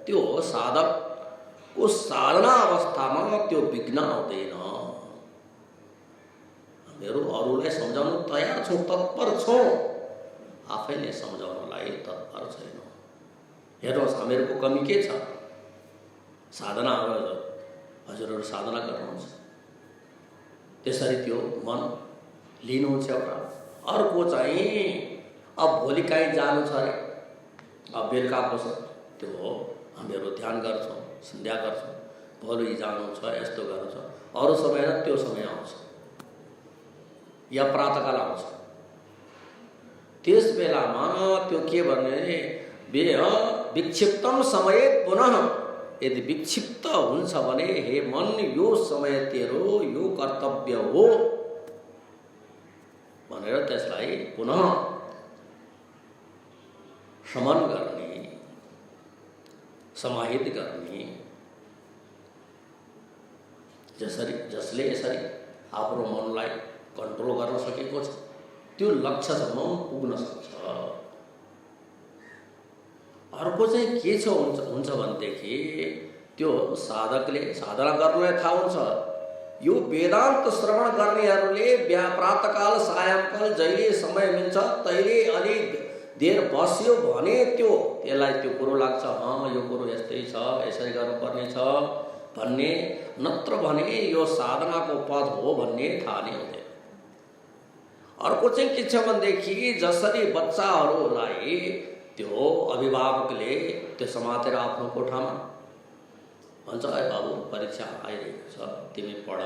Speaker 3: त्यो साधकको साधना अवस्थामा त्यो विघ्न आउँदैन। हामीहरू अरूलाई सम्झाउन तयार छौँ, तत्पर छौँ, आफैले सम्झाउनलाई तत्पर छैनौँ। हेर्नुहोस् हामीहरूको कमी के छ, साधना हजुरहरू साधना गर्नुहुन्छ त्यसरी त्यो मन लिनुहुन्छ एउटा। अर्को चाहिँ अब भोलि कहीँ जानु छ अरे, अब बेलुकाको छ त्यो हामीहरू ध्यान गर्छौँ, सन्ध्या गर्छौँ, भोलि जानु छ, यस्तो गर्नु छ। अरू समय त्यो समय आउँछ या प्रातःकाल आउँछ। त्यस बेलामा त्यो के भने विक्षिप्तम समय पुनः, यदि विक्षिप्त हुन्छ भने हे मन यो समय तेरो यो कर्तव्य हो भनेर त्यसलाई पुनः शमन गर्ने, समाहित गर्ने, जसले यसरी आफ्नो मनलाई कन्ट्रोल गर्न सकेको छ त्यो लक्ष्यसम्म पुग्न सक्छ। अर्को चाहिँ के छ हुन्छ भनेदेखि त्यो साधकले साधना गर्नलाई थाहा हुन्छ। यो वेदान्त श्रवण गर्नेहरूले प्रातःकाल सायंकाल जहिले समय मिल्छ तहिले अलिक देर बस्यो भने त्यसलाई त्यो कुरो लाग्छ, यो कुरो यस्तै छ, यसरी गर्नुपर्ने छ भन्ने, नत्र भने यो साधनाको पद हो भन्ने थाहा नै हुँदैन। अर्को चाहिँ के छ भनेदेखि जसरी बच्चाहरूलाई त्यो अभिभावकले त्यो समातेर आफ्नो कोठामा भन्छ, बाबु परीक्षा आइरहेको छ, तिमी पढ,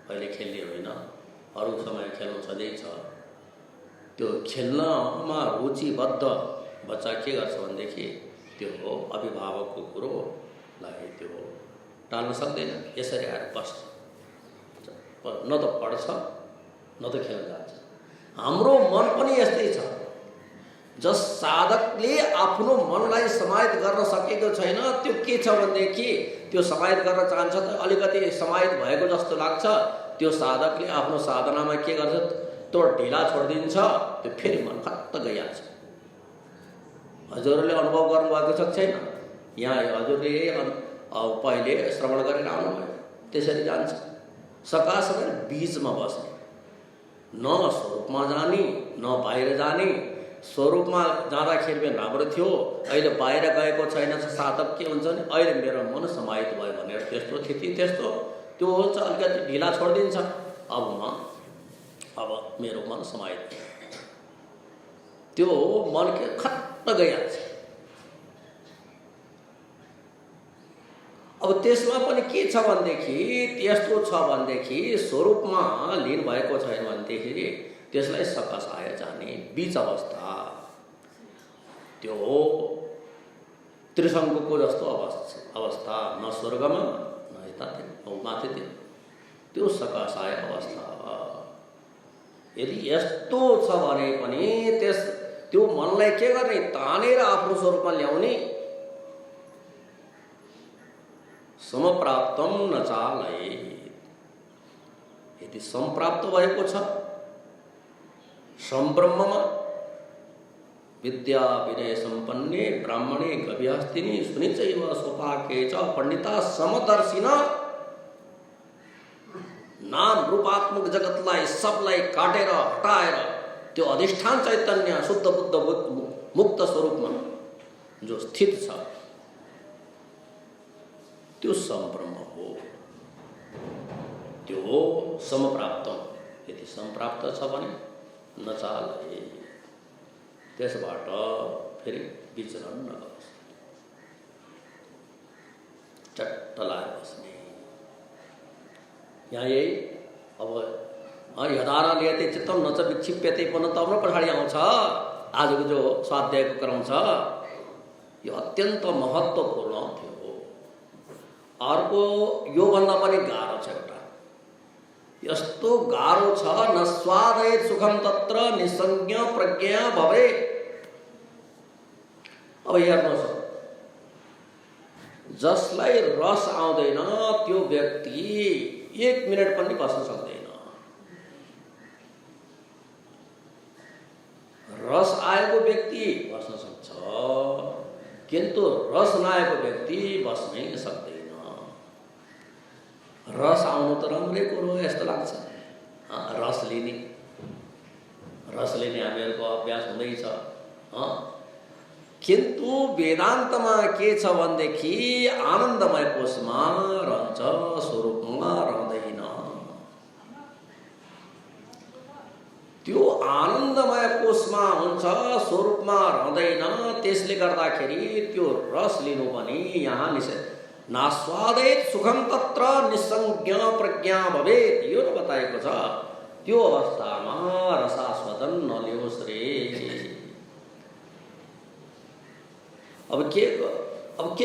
Speaker 3: अहिले खेल्ने होइन, अरू समय खेल्नु छँदैछ। त्यो खेल्नमा रुचिबद्ध बच्चा के गर्छ भनेदेखि त्यो अभिभावकको कुरोलाई त्यो टाल्न सक्दैन, यसरी आएर बस्छ, न त पढ्छ न त खेल्न जान्छ। हाम्रो मन पनि यस्तै छ। जस साधकले आफ्नो मनलाई समाहित गर्न सकेको छैन, त्यो के छ भनेदेखि त्यो समाहित गर्न चाहन्छ त अलिकति समाहित भएको जस्तो लाग्छ, त्यो साधकले आफ्नो साधनामा के गर्छ, त्यो ढिला छोडिदिन्छ, त्यो फेरि मन खत्त गइहाल्छ। हजुरहरूले अनुभव गर्नुभएको छ छैन? यहाँ हजुरले पहिले श्रवण गरेर आउनुभयो, त्यसरी जान्छ सकासबै बीचमा बस्ने, न स्वरूपमा जाने न बाहिर जाने। स्वरूपमा जाँदाखेरि पनि राम्रो थियो, अहिले बाहिर गएको छैन साधक के हुन्छ भने अहिले मेरो मन समाहित भयो भनेर त्यस्तो स्थिति त्यस्तो त्यो हुन्छ, अलिकति ढिला छोडिदिन्छ। अब मेरो मन समाहित, त्यो मन के खट्ट गइहाल्छ। अब त्यसमा पनि के छ भनेदेखि त्यस्तो छ भनेदेखि स्वरूपमा लीन भएको छैन भनेदेखि त्यसलाई सकसाय जाने बीच अवस्था, त्यो त्रिशङ्कुको जस्तो अवस्था, न स्वर्गमा न यतातिर माथितिर, त्यो सकसाय अवस्था। यदि यस्तो छ भने पनि त्यो मनलाई के गर्ने, तानेर आफ्नो स्वरूपमा ल्याउने। समप्राप्तम न चालयेत्, यदि सम्प्राप्त भएको छ सम्ब्रह्ममा, विद्या विनय सम्पन्ने ब्राह्मणे गभ्यस्तिनी सुनिचैव सोपाके च पंडिता समदर्शिन, नाम रूपात्मक जगतलाई सबलाई काटेर हटाएर त्यो अधिष्ठान चैतन्य शुद्ध बुद्ध मुक्त स्वरूपमा जो स्थित छ त्यो सम्ब्रह्म हो, त्यो समप्राप्त। यदि सम्प्राप्त छ भने नचाले, त्यसबाट फेरि विचरण नगरोस्, चट्ट लाएर बस्ने। यहाँ यही अब यदाना लिएते चित्तम न च विक्षिप्यते पुनः त हाम्रो पछाडि आउँछ। आजको जो स्वाध्यायको क्रम छ यो अत्यन्त महत्त्वपूर्ण थियो। अर्को योभन्दा पनि गाह्रो छ एउटा, यस्तो गाह्रो छ, न स्वादयेत् सुखम तत्र निसंज्ञ प्रज्ञा भवेत्। अब हेर्नुहोस्, जसलाई रस आउँदैन त्यो व्यक्ति 1 मिनट पनि बस्न सक्दैन। रस आएको व्यक्ति बस्न सक्छ, किन्तु रस नआएको व्यक्ति बस्नै सक्दैन। रस आउनु त राम्रै कुरो यस्तो लाग्छ, रस लिने हामीहरूको अभ्यास हुँदैछ। किन्तु वेदान्तमा के छ भनेदेखि आनन्दमय कोशमा रहन्छ, स्वरूपमा रहँदैन। त्यो आनन्दमय कोशमा हुन्छ, स्वरूपमा रहँदैन। त्यसले गर्दाखेरि त्यो रस लिनु पनि यहाँ निषेध। नास्वादेत सुखम तत्र निसंज्ञ प्रज्ञा भवेत्, यो न बताएको छ। त्यो अवस्थामा रसास्वादन नलियोस् रे। अब के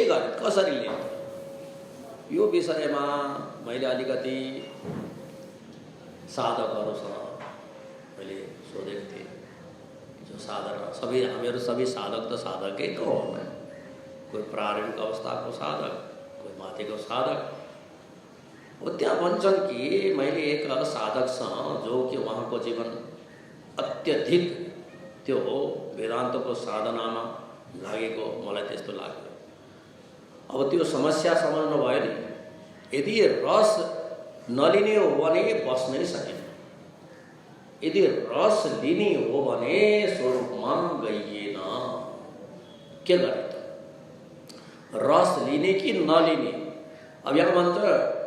Speaker 3: गर्ने, कसरी लिने, यो विषयमा मैले अलिकति साधकहरूसँग मैले सोधेको थिएँ। जो साधक, हामीहरू सबै साधक त साधकै त हो, कोही प्रारम्भिक अवस्थाको साधक, कोही माथिको साधक। त्यहाँ भन्छन् कि मैले एक साधकसँग जो कि उहाँको जीवन अत्यधिक त्यो वेदान्तको साधनामा लागेको मलाई त्यस्तो लाग्यो। अब त्यो समस्या समाउनु भयो नि, यदि रस नलिने हो भने बस्नै सकिन्न, यदि रस लिने हो भने स्वरूपमा गइएन। के गर्ने त? रस लिने कि नलिने? अब यहाँ भन्छ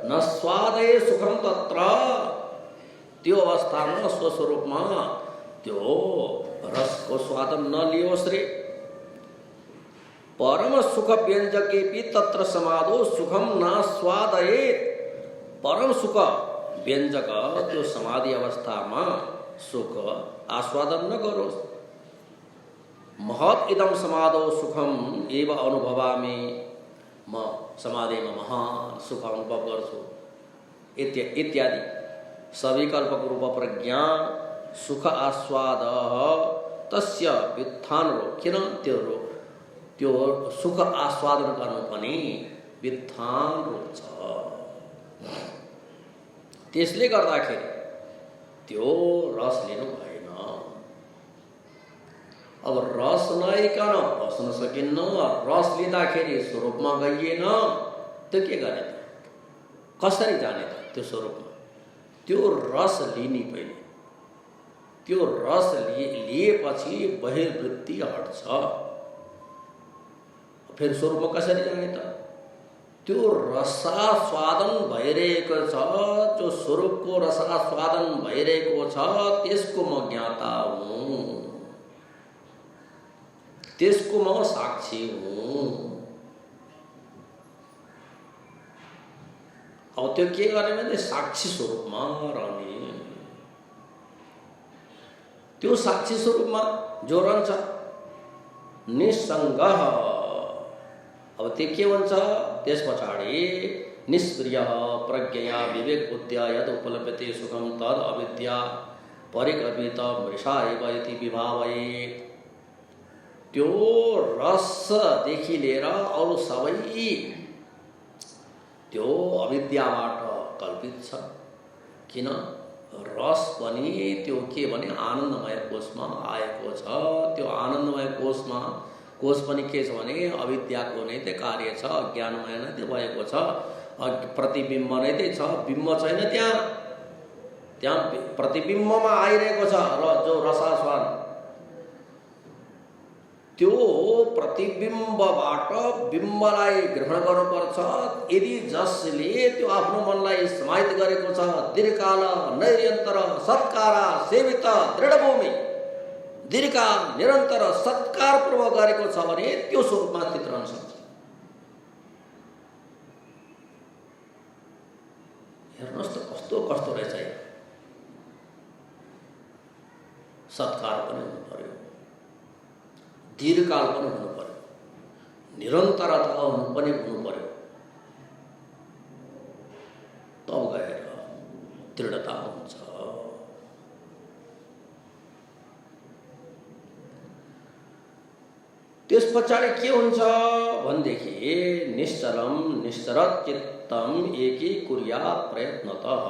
Speaker 3: न स्वादय सुखम तत्र, त्यो अवस्थामा स्वस्वरूपमा त्यो रसको स्वाद नलियोस् रे। परम सुख व्यञ्जकेपि तत्र समाधो सुखम न स्वादयेत। परम सुख व्यञ्जक त्यो समाधि अवस्थामा सुख आस्वादन नगरोस्। महत् इदम समाधो सुखम एव अनुभवामि, म समाधिमा महान सुख अनुभव गर्छु इत्यादि। सविकल्पक रूप प्रज्ञा सुख आस्वाद तस्य व्युत्थान रो। किन त्यो सुख आस्वादन गर्नु पनि व्युत्थान रोक्छ। त्यसले गर्दाखेरि त्यो रस लिनु भएन। अब रस नआइकन बस्न सकिन्न, रस लिँदाखेरि स्वरूपमा गइएन, त्यो के गर्ने त? कसरी जाने त त्यो स्वरूपमा? त्यो रस लिने पहिले, त्यो रस लिएपछि बहिर्वृत्ति हट्छ। फेरि स्वरूपमा कसरी जाने त? त्यो रसास्वादन भइरहेको छ, जो स्वरूपको रसास्वादन भइरहेको छ त्यसको म ज्ञाता हुँ, त्यसको म साक्षी हुँ। अब त्यो के गर्ने भने साक्षी स्वरूपमा रहने। त्यो साक्षी स्वरूपमा जो रहन्छ निसङ्ग। अब त्यो के भन्छ त्यस पछाडि? निष्क्रिय प्रज्ञया विवेक बुद्ध्या यद उपलभ्यते सुखम तद अविद्या परिकल्पित मृषा एव इति विभावयेत। त्यो रसदेखि लिएर अरू सबै त्यो अविद्याबाट कल्पित छ। किन? रस पनि त्यो के भने आनन्दमय कोषमा आएको छ। त्यो आनन्दमय कोष पनि के छ भने अविद्याको नै त्यो कार्य छ, अज्ञानमय नै त्यो भएको छ। प्रतिबिम्ब नै त्यो छ, बिम्ब छैन त्यहाँ प्रतिबिम्बमा आइरहेको छ र जो रसास्वाद, त्यो प्रतिबिम्बबाट बिम्बलाई ग्रहण गर्नुपर्छ। यदि जसले त्यो आफ्नो मनलाई समाहित गरेको छ, दीर्घकाल नैरन्तर सत्कार सेवित दृढभूमि, दीर्घकाल निरन्तर सत्कार पूर्वक गरेको छ भने त्यो स्वरूपमा स्थित रहन सक्छ। हेर्नुहोस् त कस्तो कस्तो रहेछ। सत्कार पनि हुनु पर्यो, दीर्घकाल पनि हुनु पर्यो, निरन्तरता हुनु पनि हुनु पर्यो, तब गएर दृढता हुन्छ। त्यस पछाडि के हुन्छ भनेदेखि निश्चलम निश्चरत चित्तम एकीकुर्यात् प्रयत्नतः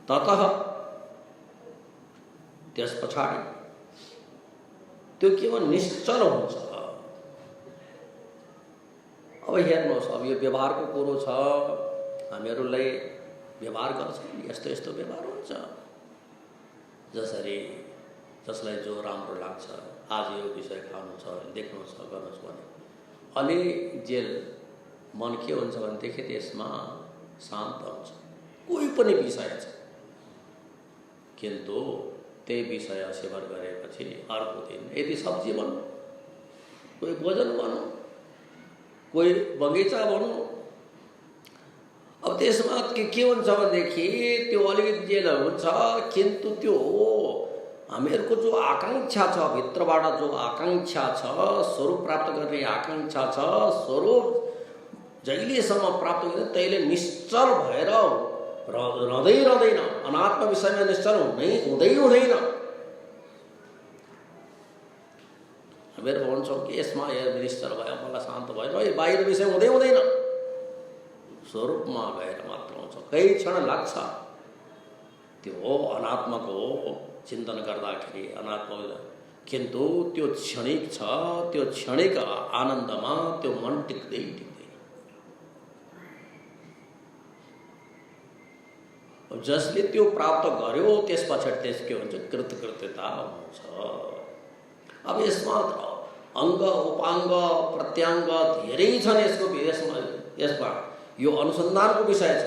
Speaker 3: ततः। त्यस पछाडि त्यो के हो? निश्चल हुन्छ। अब हेर्नुहोस्, अब यो व्यवहारको कुरो छ, हामीहरूलाई व्यवहार गर्छौँ, यस्तो यस्तो व्यवहार हुन्छ। जसरी जसलाई जो राम्रो लाग्छ, आज यो विषय खानु छ, देख्नु छ, गर्नु छ भने अलि जेल मन के हुन्छ भनेदेखि त्यसमा शान्त हुन्छ। कोही पनि विषय छ, किन्तु त्यही विषय सेवन गरेपछि अर्को दिन यदि सब्जी भनौँ, कोही भोजन भनौँ, कोही बगैँचा भनौँ, अब त्यसमा के हुन्छ भनेदेखि त्यो अलिकति जेल हुन्छ, किन्तु त्यो हामीहरूको जो आकाङ्क्षा छ, भित्रबाट जो आकाङ्क्षा छ, स्वरूप प्राप्त गर्ने आकाङ्क्षा छ, स्वरूप जहिलेसम्म प्राप्त गर्दैन तहिले निश्चल भएर रहँदैन। अनात्म विषयमा निश्चल हुँदैन। हामीहरू भन्छौँ कि यसमा यो निश्चल भयो, मलाई शान्त भयो, यो बाहिर विषय हुँदै हुँदैन, स्वरूपमा गएर मात्र हुन्छ। केही क्षण लाग्छ त्यो अनात्माको चिन्तन गर्दाखेरि अनात्मा, किन्तु त्यो क्षणिक छ, त्यो क्षणिक आनन्दमा त्यो मन टिक्दै टिक्दैन। जसले त्यो प्राप्त गर्यो त्यसपछि त्यस के हुन्छ, कृतकृत्यता हुन्छ। अब यसमा अङ्ग उपाङ्ग प्रत्याङ्ग धेरै छन्, यसमा यो अनुसन्धानको विषय छ।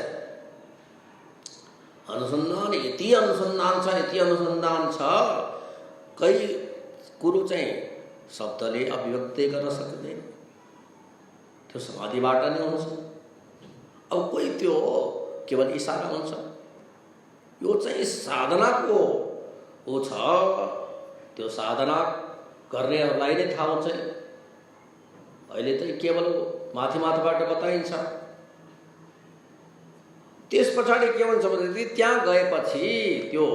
Speaker 3: अनुसन्धान यति अनुसन्धान छ, यति अनुसन्धान छ, कई कुरो चाहिँ शब्दले अभिव्यक्ति गर्न सक्दैन, त्यो समाधिबाट नै हुन्छ। अब कोही त्यो केवल इशारा हुन्छ, यो चाहिँ साधनाको हो छ, त्यो साधना गर्नेहरूलाई नै थाहा हुन्छ। अहिले त केवल माथि माथिबाट बताइन्छ, त्यस पछाडि के भन्छ भने त्यहाँ गएपछि त्यो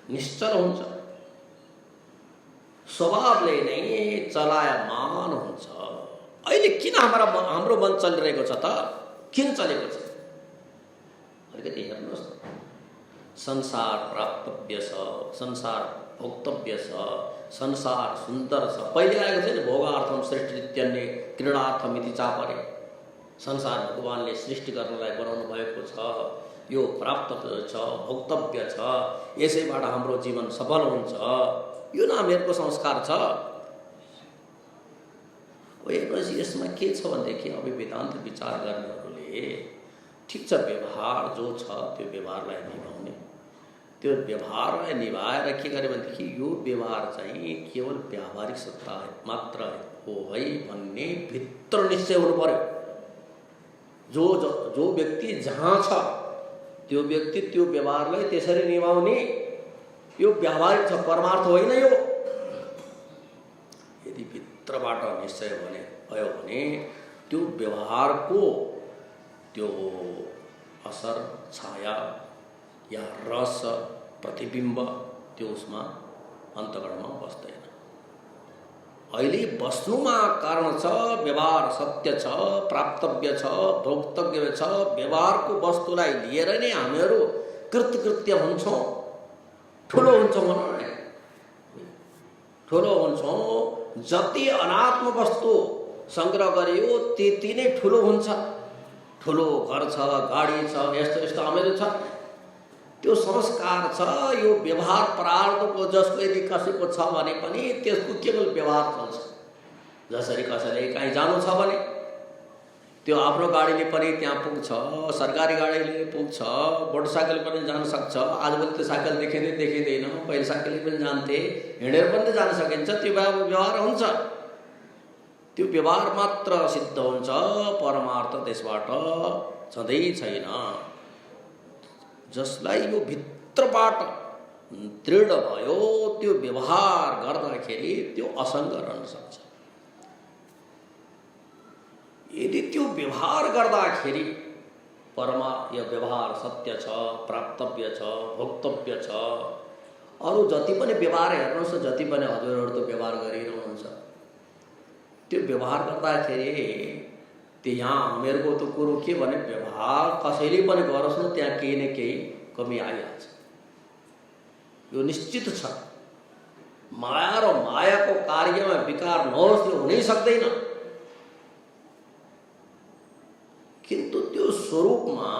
Speaker 3: निश्चल हुन्छ, स्वभावले नै चलायमान हुन्छ। अहिले किन हाम्रो मन चलिरहेको छ त, किन चलेको छ? अलिकति हेर्नुहोस् न, संसार प्राप्तव्य छ, संसार भोक्तव्य छ, संसार सुन्दर छ। पहिले आएको थियो नि, भोगार्थम सृष्टित्यन्य क्रीडार्थम इति चापरे, संसार भगवानले सृष्टि गर्नलाई बनाउनु भएको छ, यो प्राप्त छ, भोक्तव्य छ, यसैबाट हाम्रो जीवन सफल हुन्छ, यो नामहरूको संस्कार छ। हेर्नुहोस् यसमा के छ भनेदेखि अब वेदान्त विचार गर्नेहरूले ठिक छ, व्यवहार जो छ त्यो व्यवहारलाई निभाउने, त्यो व्यवहारलाई निभाएर के गरे भनेदेखि यो व्यवहार चाहिँ केवल व्यावहारिक सत्ता मात्र हो है भन्ने भित्र निश्चय हुनु पर्यो। जो व्यक्ति जहाँ छ त्यो व्यक्ति त्यो व्यवहारलाई त्यसरी निभाउने, यो व्यावहारिक छ, परमार्थ होइन यो। यदि भित्रबाट निश्चय भयो भने त्यो व्यवहारको त्यो असर, छाया या रस, प्रतिबिम्ब त्यो उसमा अन्तकरणमा बस्दैन। अहिले बस्नुमा कारण छ, व्यवहार सत्य छ, प्राप्तव्य छ, भोक्तव्य छ। व्यवहारको वस्तुलाई लिएर नै हामीहरू कृतकृत्य हुन्छौँ, ठुलो हुन्छौँ भनौँ न, ठुलो हुन्छौँ। जति अनात्म वस्तु सङ्ग्रह गरियो त्यति नै ठुलो हुन्छ। ठुलो घर छ, गाडी छ, यस्तो यस्तो हामीहरू छ, त्यो संस्कार छ। यो व्यवहार प्रारब्धको जसको यदि कसैको छ भने पनि त्यसको केवल व्यवहार चल्छ। जसरी कसैले कहीँ जानु छ भने त्यो आफ्नो गाडीले पनि त्यहाँ पुग्छ, सरकारी गाडीले पुग्छ, मोटरसाइकल पनि जान सक्छ। आजभोलि त्यो साइकल देखिँदैन, पहिले साइकलले पनि जान्थे, हिँडेर पनि जान सकिन्छ। त्यो व्यवहार हुन्छ, त्यो व्यवहार मात्र सिद्ध हुन्छ, परमार्थ त्यसबाट छँदै छैन। जसलाई यो भित्रबाट दृढ भयो त्यो व्यवहार गर्दाखेरि त्यो असङ्ग रहन सक्छ। यदि त्यो व्यवहार गर्दाखेरि यो व्यवहार सत्य छ, प्राप्तव्य छ, भोक्तव्य छ। अरू जति पनि व्यवहार हेर्नुहोस्, जति पनि हजुरहरू त व्यवहार गरिरहनुहुन्छ, त्यो व्यवहार गर्दाखेरि त्यहाँ हामीहरूको त कुरो के भने व्यवहार कसैले पनि गरोस् न, त्यहाँ केही न केही कमी आइहाल्छ, यो निश्चित छ। माया र मायाको कार्यमा विकार नहोस् त्यो हुनै सक्दैन। किन्तु त्यो स्वरूपमा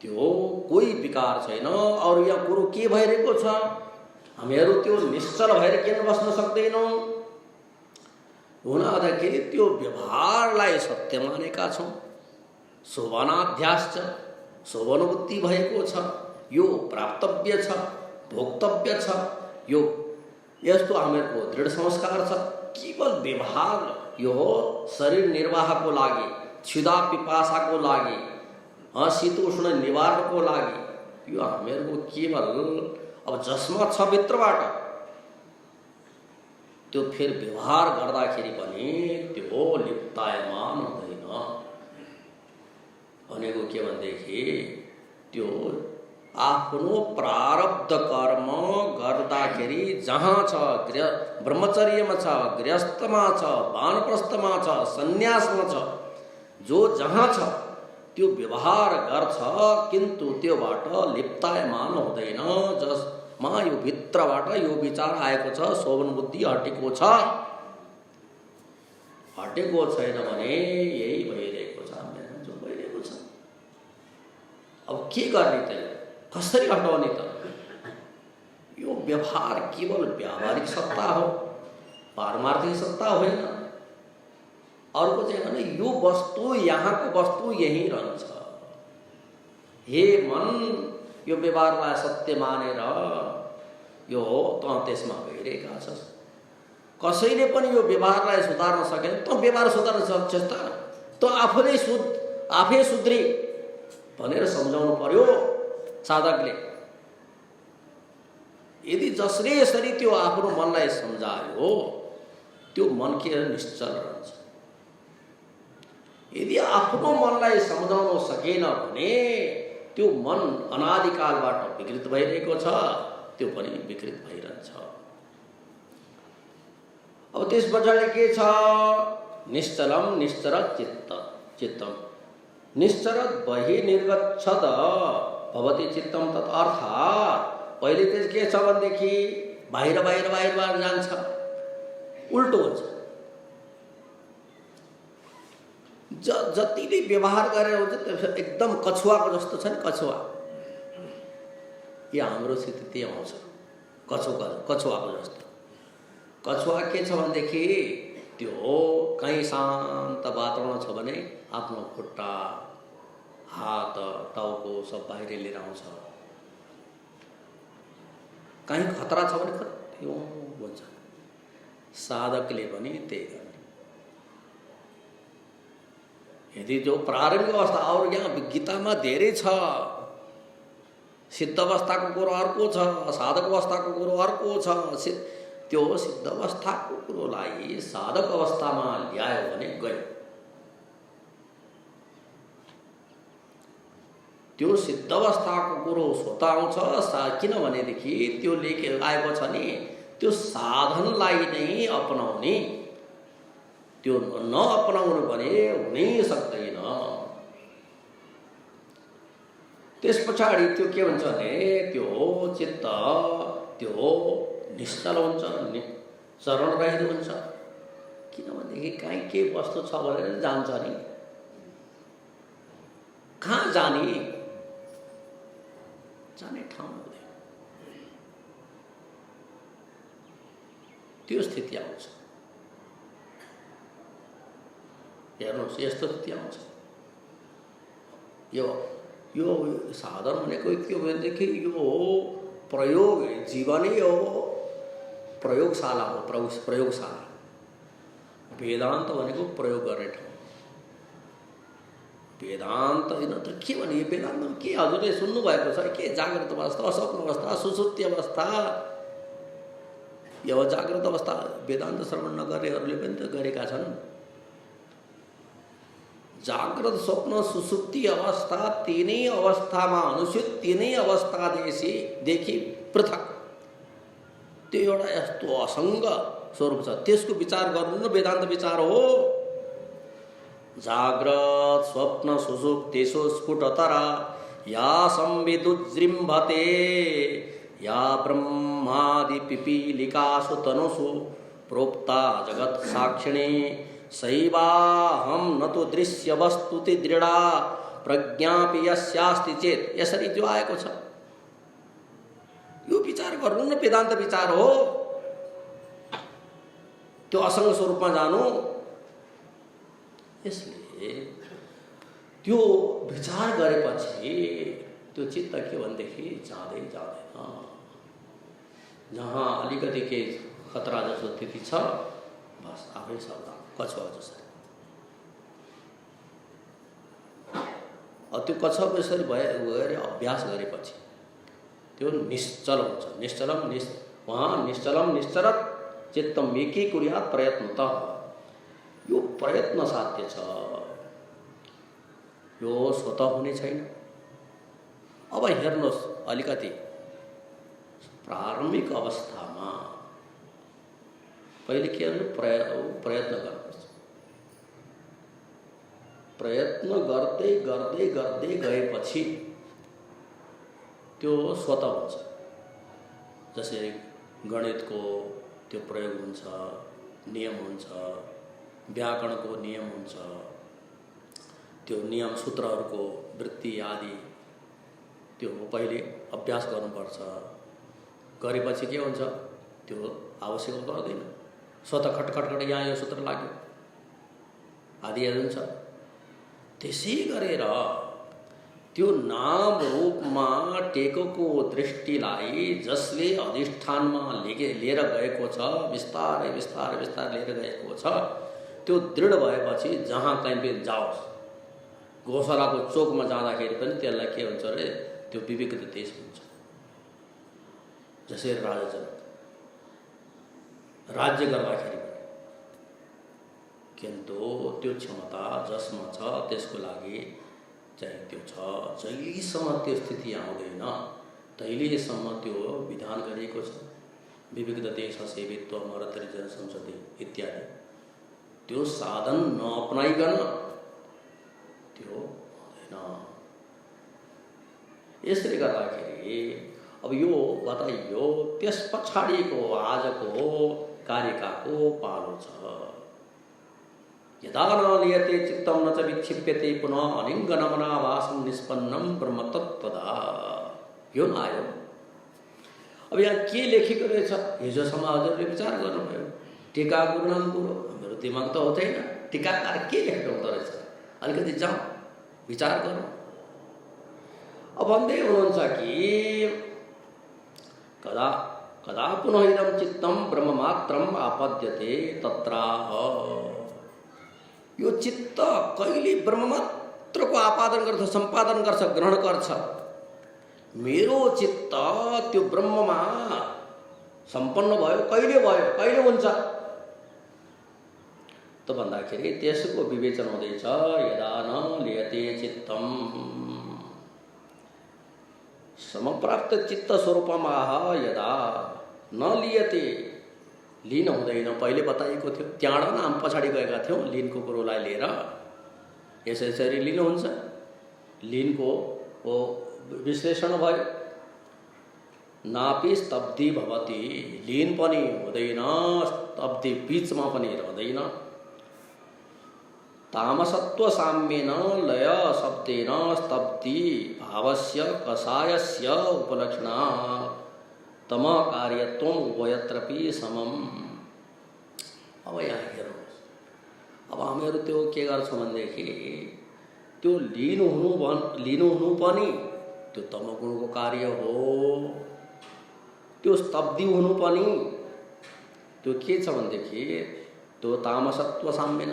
Speaker 3: त्यो कोही विकार छैन। अरू यहाँ कुरो के भइरहेको छ, हामीहरू त्यो निश्चल भएर किन बस्न सक्दैनौँ? हुँदाखेरि त्यो व्यवहारलाई सत्य मानेका छौँ। शोभनाध्यास छ, शोभनुभूति भएको छ, यो प्राप्तव्य छ, भोक्तव्य छ, यो यस्तो हामीहरूको दृढ संस्कार छ। केवल व्यवहार यो शरीर निर्वाहको लागि, क्षुधा पिपासाको लागि, शीत उष्ण निवारणको लागि, यो हामीहरूको केवल अब जसमा छ भित्रबाट त्यो फेरि व्यवहार गर्दाखेरि पनि त्यो लिप्तायमान हुँदैन। भनेको के भनेदेखि त्यो आफ्नो प्रारब्ध कर्म गर्दाखेरि जहाँ छ, ब्रह्मचर्यमा छ, गृहस्थमा छ, वानप्रस्थमा छ, सन्यासमा छ, जो जहाँ छ त्यो व्यवहार गर्छ, किन्तु त्योबाट लिप्तायमान हुँदैन। जसमा यो भित्रबाट यो विचार आएको छ, शोभन बुद्धि हटेको छ, हटेको छैन भने यही भइरहेको छ, जो भइरहेको छ। अब के गर्ने त, कसरी हटाउने त? यो व्यवहार केवल व्यावहारिक सत्ता हो, पारमार्थिक सत्ता होइन। अर्को चाहिँ भने यो वस्तु, यहाँको वस्तु यही रहन्छ। हे मन, यो व्यवहारलाई सत्य मानेर यो त त्यसमा गइरहेका छस्। कसैले पनि यो व्यवहारलाई सुधार्न सकेन, त व्यवहार सुधार्न सक्छस् त? त आफै सुध्री भनेर सम्झाउनु पर्यो साधकले। यदि जसले यसरी त्यो आफ्नो मनलाई सम्झायो, त्यो मन के निश्चल रहन्छ। यदि आफ्नो मनलाई सम्झाउन सकेन भने त्यो मन अनादिकालबाट विकृत भइरहेको छ, त्यो पनि विकृत भइरहन्छ। अब त्यस पछाडि के छ? निश्चलम निश्चरत चित्तम निश्चरत बहि निर्गच्छत भवति चित्तम। तत् अर्थात् पहिले चाहिँ के छ भनेदेखि बाहिर बाहिर बाहिर बाहिर जान्छ, उल्टो हुन्छ। जतिले व्यवहार गरेर हुन्छ एकदम कछुवाको जस्तो छ नि, कछुवा। यो हाम्रो स्थिति आउँछ कछुवाको जस्तो। कछुवा के छ भनेदेखि त्यो कहीँ शान्त वातावरण छ भने आफ्नो खुट्टा, हात, टाउको सब बाहिर लिएर आउँछ। कहीँ खतरा छ भने खत्यो भन्छ। साधकले पनि त्यही गर्ने। यदि जो प्रारम्भिक अवस्था, और यहाँ गीतामा धेरै छ। सिद्ध अवस्थाको कुरो अर्को छ, साधक अवस्थाको कुरो अर्को छ। त्यो सिद्ध अवस्थाको कुरोलाई साधक अवस्थामा ल्यायो भने गयो। त्यो सिद्ध अवस्थाको कुरो स्वतः आउँछ। किनभनेदेखि त्यो लेखेर आएको छ नि, त्यो साधनलाई नै अपनाउने। त्यो नअपनाउनु भने हुनै सक्दैन। त्यस पछाडि त्यो के हुन्छ भने त्यो चित्त त्यो निश्चल हुन्छ, चरण रहित हुन्छ। किनभनेदेखि कहीँ के वस्तु छ भनेर जान्छ नि, कहाँ जाने ठाउँ हुँदैन। त्यो स्थिति आउँछ। हेर्नुहोस्, यस्तो स्थिति आउँछ। यो साधन भनेको के हो भनेदेखि यो प्रयोग, जीवनै हो, प्रयोगशाला हो। प्रयोगशाला, वेदान्त भनेको प्रयोग गर्ने ठाउँ। वेदान्त होइन त के भने, वेदान्तमा के हजुरले सुन्नुभएको छ के? जागृत अवस्था, स्वप्न अवस्था, सुसुप्ति अवस्था। यो जागृत अवस्था वेदान्त श्रवण नगर्नेहरूले पनि त गरेका छन्। जागृत, स्वप्न, सुसुप्ति अवस्था तीनै अवस्थामा अनुचित, तीनै अवस्थादेखि पृथक त्यो एउटा यस्तो असङ्ग स्वरूप छ। त्यसको विचार गर्नु न वेदान्त विचार हो। जाग्रत, स्वप्न, सुसुप्तिषु स्फुटतरा या संविदुज्जृम्भते या ब्रह्मादि पिपीलिकासु तनुषु प्रोक्ता जगत साक्षिणी सैवाहम न तो दृश्य वस्तुति दृढ़ा प्रज्ञापि यस्यास्ति चेत। यसरी जो आएको छ यो विचार गर्नु न, वेदान्त विचार हो। त्यो असङ्ग स्वरूपमा जानु। यसले त्यो विचार गरेपछि त्यो चित्त के भनेदेखि जाँदै जाँदैन। जहाँ अलिकति के खतरा जस्तो स्थिति छ, बस आफै सावधान, कछुवा जसरी। त्यो कछुवाको यसरी भएर अभ्यास गरेपछि त्यो निश्चल हुन्छ। वहाँ निश्चलम निश्चरत चित्तम एकी कुर्यात् प्रयत्नतः। यो प्रयत्न साध्य छ, यो स्वतः हुने छैन। अब हेर्नुहोस्, अलिकति प्रारम्भिक अवस्थामा पहिले के गर्नु, प्रयत्न गर्नुपर्छ। प्रयत्न गर्दै गर्दै गर्दै गएपछि त्यो स्वतः हुन्छ। जसरी गणितको त्यो प्रयोग हुन्छ, नियम हुन्छ, व्याकरणको नियम हुन्छ, त्यो नियम सूत्रहरूको वृत्ति आदि त्यो पहिले अभ्यास गर्नुपर्छ। गरेपछि के हुन्छ, त्यो आवश्यक पर्दैन, स्वतः खटखटखट यहाँ यो सूत्र लाग्यो आदि हुन्छ। त्यसै गरेर त्यो नाम रूपमा टेकेको दृष्टिलाई जसले अधिष्ठानमा लिएर गएको छ, बिस्तारै बिस्तारै बिस्तारै लिएर गएको छ, त्यो दृढ भएपछि जहाँ कहीँ पनि जाओस्, गौशालाको चोकमा जाँदाखेरि पनि त्यसलाई के हुन्छ अरे, त्यो विवेकित देश हुन्छ। जसरी राजा जनक राज्य गर्दाखेरि पनि, किन्तु त्यो क्षमता जसमा छ त्यसको लागि चाहिँ त्यो छ। जहिलेसम्म त्यो स्थिति आउँदैन तहिलेसम्म त्यो विधान गरिएको छ, विविध देश सेवित्व मरतरी जनसंसदि इत्यादि। त्यो साधन नअपनाइकन त्यो हुँदैन। यसले गर्दाखेरि अब यो बताइयो, त्यस पछाडिको आजको कारिकाको पालो छ। यदा न लियते चित्तम न च विक्षिप्यते पुनः अलिङ्गनमनाभासं निष्पन्नं ब्रह्म तत्त्वदा। यो नआयो। अब यहाँ के लेखेको रहेछ, हिजोसम्म हजुरले विचार गर्नुभयो। टीका गुरुनाम कुरो मेरो दिमाग त हुँदैन, टीकाकार के लेखेको हुँदो रहेछ, अलिकति जाउँ विचार गरौँ। अब भन्दै हुनुहुन्छ कि कदा कदा पुनः इदं चित्तं ब्रह्ममात्रम् आपद्यते तत्राह। यो चित्त कहिले ब्रह्ममात्रको आपादन गर्छ, सम्पादन गर्छ, ग्रहण गर्छ। मेरो चित्त त्यो ब्रह्ममा सम्पन्न भयो, कहिले हुन्छ त भन्दाखेरि त्यसको विवेचन हुँदैछ। यदा न लियते चित्तम, समप्राप्त चित्त स्वरूपमाह यदा न लियते, लिन हुँदैन। पहिले बताइएको थियो, त्यहाँबाट हामी पछाडि गएका थियौँ लिनको कुरोलाई लिएर। यसरी लिन हुन्छ, लिनको विश्लेषण भयो। नापि स्तब्धि भवति, लीन पनि हुँदैन, स्तब्धि बीचमा पनि रहँदैन। तामसत्व साम्येन लय शब्देन स्तब्धि भावस्य कषायस्य उपलक्षणा तम कार्यत्वम उभयत्रपि समम। अब यहाँ हेर्नुहोस्, अब हामीहरू त्यो के गर्छौँ भनेदेखि त्यो लिनु हुनु पनि त्यो तमगुणको कार्य हो। त्यो स्तब्धि हुनु पनि त्यो के छ भनेदेखि त्यो तामसत्व साम्येन,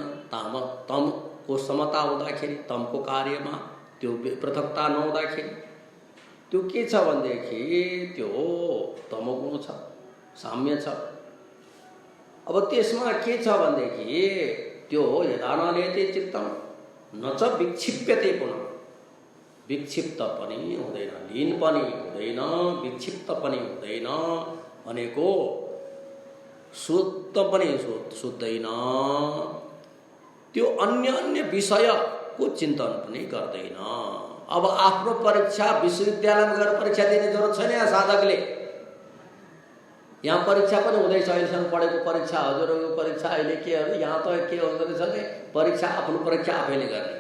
Speaker 3: तमको समता हुँदाखेरि, तमको कार्यमा त्यो पृथकता नहुँदाखेरि त्यो के छ भनेदेखि त्यो तमोगुण छ, साम्य छ। अब त्यसमा के छ भनेदेखि त्यो यदा न लियते चित्तम न च विक्षिप्यते, पुनः विक्षिप्त पनि हुँदैन, लीन पनि हुँदैन, विक्षिप्त पनि हुँदैन भनेको शुद्ध पनि शुद्धैन। त्यो अन्य विषयको चिन्तन पनि गर्दैन। अब आफ्नो परीक्षा विश्वविद्यालयमा गएर परीक्षा दिने जरुरत छैन। यहाँ साधकले यहाँ परीक्षा पनि हुँदैछ, अहिलेसम्म पढेको परीक्षा, हजुरहरूको परीक्षा अहिले के हो, यहाँ त के हुँदो रहेछ भने परीक्षा आफ्नो परीक्षा आफैले गर्ने।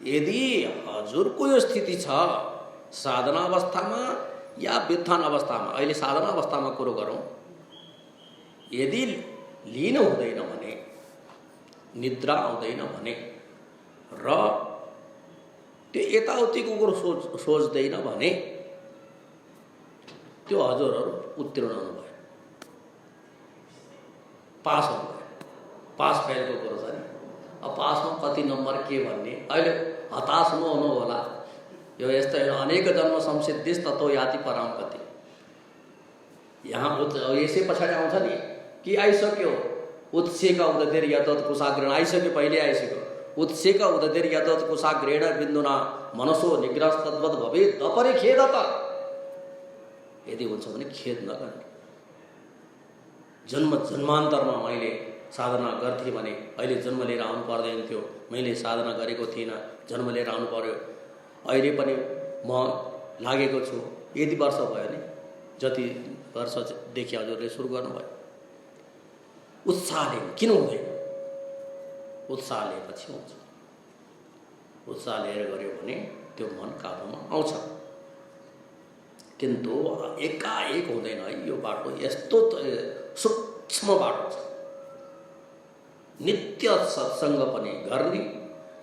Speaker 3: यदि हजुरको यो स्थिति छ साधना अवस्थामा या व्युत्थान अवस्थामा, अहिले साधना अवस्थामा कुरो गरौँ, यदि लीन हुँदैन भने, निद्रा आउँदैन भने र त्यो यताउतिको कुरो सोच्दैन भने त्यो हजुरहरू उत्तीर्ण हुनुभयो, पास हुनुभयो। पास फेलको कुरो छ नि। अब पासमा कति नम्बर के भन्ने, अहिले हताश नहुनु होला। यो यस्तो अनेक जन्म संसिद्धिस् ततो याति पराम गति। यहाँ यसै पछाडि आउँछ नि कि आइसक्यो उत्सेका उदतिर यतत कुशाग्रहण आइसक्यो, पहिले आइसक्यो। उत्सेक उदधिर यदत कुशाग्रेण बिन्दुना मनसो निग्रह तद्वत भवे दपरे खेद त। यदि हुन्छ भने खेद नगर्ने। जन्म जन्मान्तरमा मैले साधना गर्थेँ भने अहिले जन्म लिएर आउनु पर्दैन थियो। मैले साधना गरेको थिइनँ, जन्म लिएर आउनु पर्यो। अहिले पनि म लागेको छु। यति वर्ष भयो नि, जति वर्षदेखि हजुरले सुरु गर्नुभयो। उत्साहले किन हुँदैन? उत्साह लिएपछि हुन्छ। उत्साह लिएर गऱ्यो भने त्यो मन काबुमा आउँछ। किन्तु एकाएक हुँदैन है। यो बाटो यस्तो सूक्ष्म बाटो छ। नित्य सत्सङ्ग पनि गर्ने,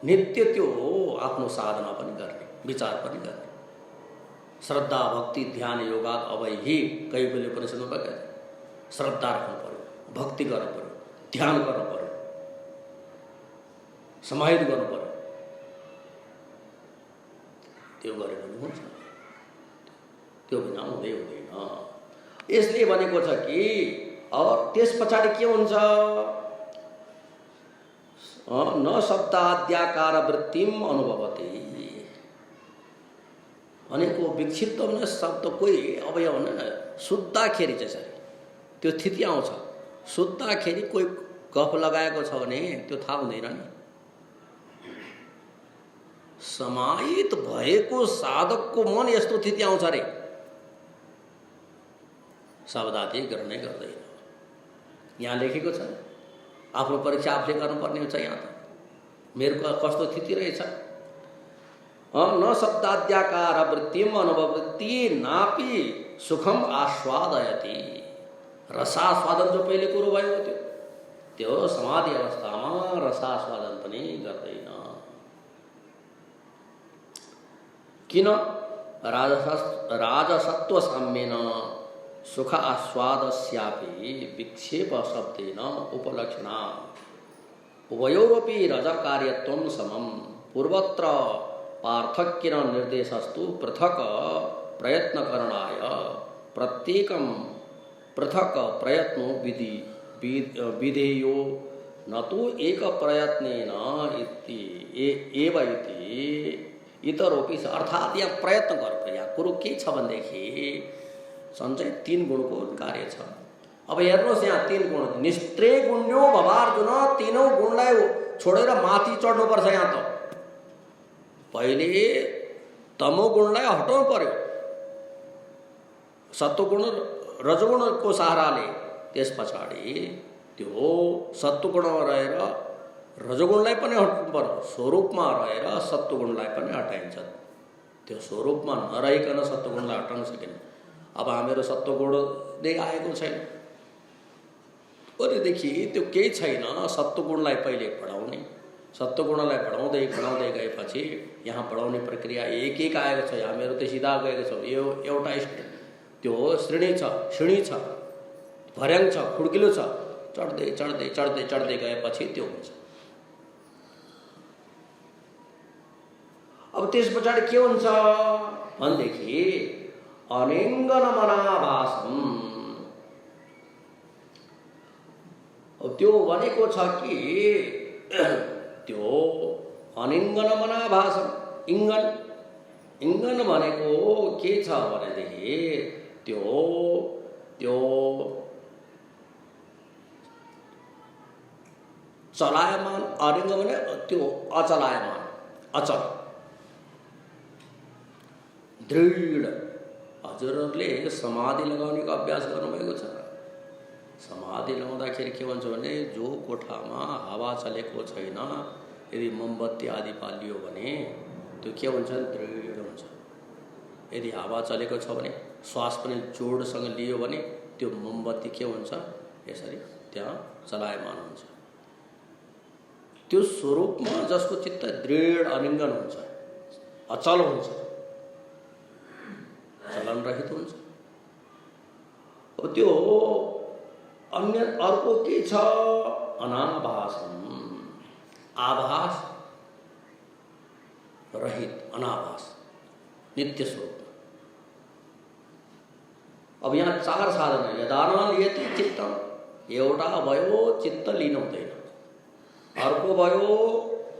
Speaker 3: नित्य त्यो आफ्नो साधना पनि गर्ने, विचार पनि गर्ने। श्रद्धा भक्ति ध्यान योगा अवैहि कैवल्य उपनिषदमा बगेर श्रद्धा राख्नु पर्यो, भक्ति गर्नु पर्यो, ध्यान गर्नु पर्यो, समाहित गर्नु पर्यो। त्यो गरेर पनि हुन्छ, त्यो बिना हुँदै हुँदैन। यसले भनेको छ कि और त्यस पछाडि के हुन्छ? न शब्दाद्याकार वृत्तिम अनुभवति। भनेको विक्षिप्त भने शब्द कोही अवयव हुँदैन। सुत्दाखेरि चाहिँ त्यो स्थिति आउँछ। सुत्दाखेरि कोही गफ लगाएको छ भने त्यो थाहा हुँदैन नि। समाहित भएको साधकको मन यस्तो स्थिति आउँछ रे, शब्दादि ग्रहणै गर्दैन। यहाँ लेखेको छ, आफ्नो परीक्षा आफूले गर्नुपर्ने हुन्छ। यहाँ त मेरो कस्तो स्थिति रहेछ? न शब्दाद्याकार वृत्तिम अनुभवति नापि सुखम आस्वादयति। रसास्वादन जो पहिले कुरो भयो त्यो समाधि अवस्थामा रसास्वादन पनि गर्दैन। किन? राजसत्व साम्येन सुख आस्वादस्यापि विक्षेप शब्देन उपलक्षणा उभयोरपि रजकार्यत्वं समं पूर्वत्र पार्थक्येन निर्देशस्तु पृथक प्रयत्नकरणाय प्रत्येकं पृथक प्रयत्नो विधेयो न तो एक प्रयत्नेन एव इति इतरोपि। अर्थात् यहाँ प्रयत्न गर्नु। यहाँ कुरो के छ भनेदेखि सञ्चय 3 गुणको कार्य छ। अब हेर्नुहोस्, यहाँ 3 गुण निष्त्रे गुण्यो भवार्जुन। तीनों गुणलाई छोडेर माथि चढ्नुपर्छ। यहाँ त पहिले तमो गुणलाई हटाउनु पर्यो, सत्वगुण रजगुणको सहाराले। त्यस पछाडि त्यो सत्वगुणमा रहेर रजगुणलाई पनि हटाउनु पर्यो, स्वरूपमा रहेर सत्वगुणलाई पनि हटाइन्छ। त्यो स्वरूपमा नरहिकन सत्वगुणलाई हटाउन सकिन्न। अब हामीहरू सत्वगुणले आएको छैन भनेदेखि त्यो केही छैन। सत्वगुणलाई पहिले बढाउने, सत्वगुणलाई बढाउँदै बढाउँदै गएपछि यहाँ बढाउने प्रक्रिया एक एक आएको छ। हामीहरू त सिधा गएको छौँ। यो एउटा त्यो श्रेणी छ, सिँढी छ, भर्याङ छ, खुड्किलो छ। चढ्दै चढ्दै चढ्दै चढ्दै गएपछि त्यो हुन्छ। अब त्यस पछाडि के हुन्छ भनेदेखि अनिङ्गन मनाभासम। त्यो भनेको छ कि त्यो अनिङ्गन मनाभासम। इङ्गन भनेको के छ भनेदेखि त्यो चलायमान। अनिङ्ग भने त्यो अचलायमान, अचल, दृढ। हजुरहरूले समाधि लगाउनेको अभ्यास गर्नुभएको छ। समाधि लगाउँदाखेरि के भन्छ भने जो कोठामा हावा चलेको छैन, यदि मोमबत्ती आदि पालियो भने त्यो के हुन्छ? दृढ हुन्छ। यदि हावा चलेको छ भने, श्वास पनि जोडसँग लियो भने त्यो मोमबत्ती के हुन्छ? यसरी त्यहाँ चलायमान हुन्छ। त्यो स्वरूपमा जसको चित्त दृढ अलिङ्गन हुन्छ, अचल हुन्छ, चलन रहित हुन्छ। त्यो अन्य अर्को के छ? अनाभासम। आभास रहित, अनाभास, नित्य स्वरूप। अब यहाँ 4 साधन। यदान लिएति चित्त। एउटा भयो चित्त लिन हुँदैन। अर्को भयो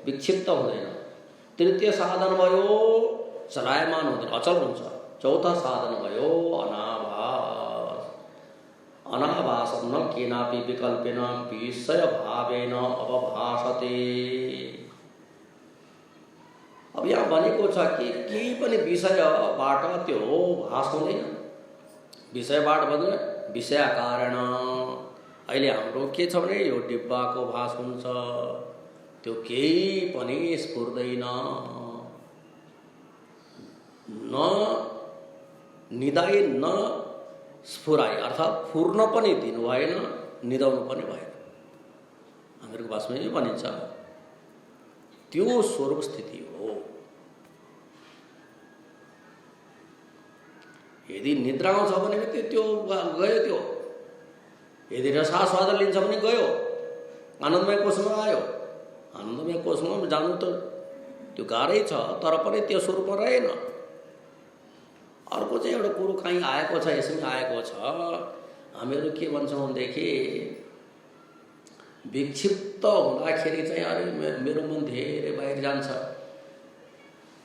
Speaker 3: विक्षिप्त हुँदैन। तृतीय साधन भयो चलायमान हुँदैन, अचल हुन्छ। चौथा साधन भयो अनाभास। अनाभास न केनापि विकल्पेन विषय भावेन अवभासते। अब यहाँ भनेको छ कि केही पनि विषयबाट त्यो भास हुँदैन। विषयबाट भन्दा विषयाकारण। अहिले हाम्रो के छ भने यो डिब्बाको भास हुन्छ, त्यो केही पनि स्फुर्दैन। न निदाई न स्फुराई, अर्थात् फुर्न पनि दिनु भएन, निदाउनु पनि भएन। हामीहरूको भाषामा यो भनिन्छ, त्यो स्वरूप स्थिति हो। यदि निद्रा आउँछ भने त्यो गयो, त्यो यदि रसास्वाद लिन्छ भने गयो, आनन्दमय कोषमा आयो। आनन्दमय कोषमा जानु त त्यो गाह्रै छ, तर पनि त्यो स्वरूपमा रहेन। अर्को चाहिँ एउटा कुरो कहीँ आएको छ, यसमै आएको छ। हामीहरू के भन्छौँ भनेदेखि विक्षिप्त हुँदाखेरि चाहिँ अरे मेरो मन धेरै बाहिर जान्छ।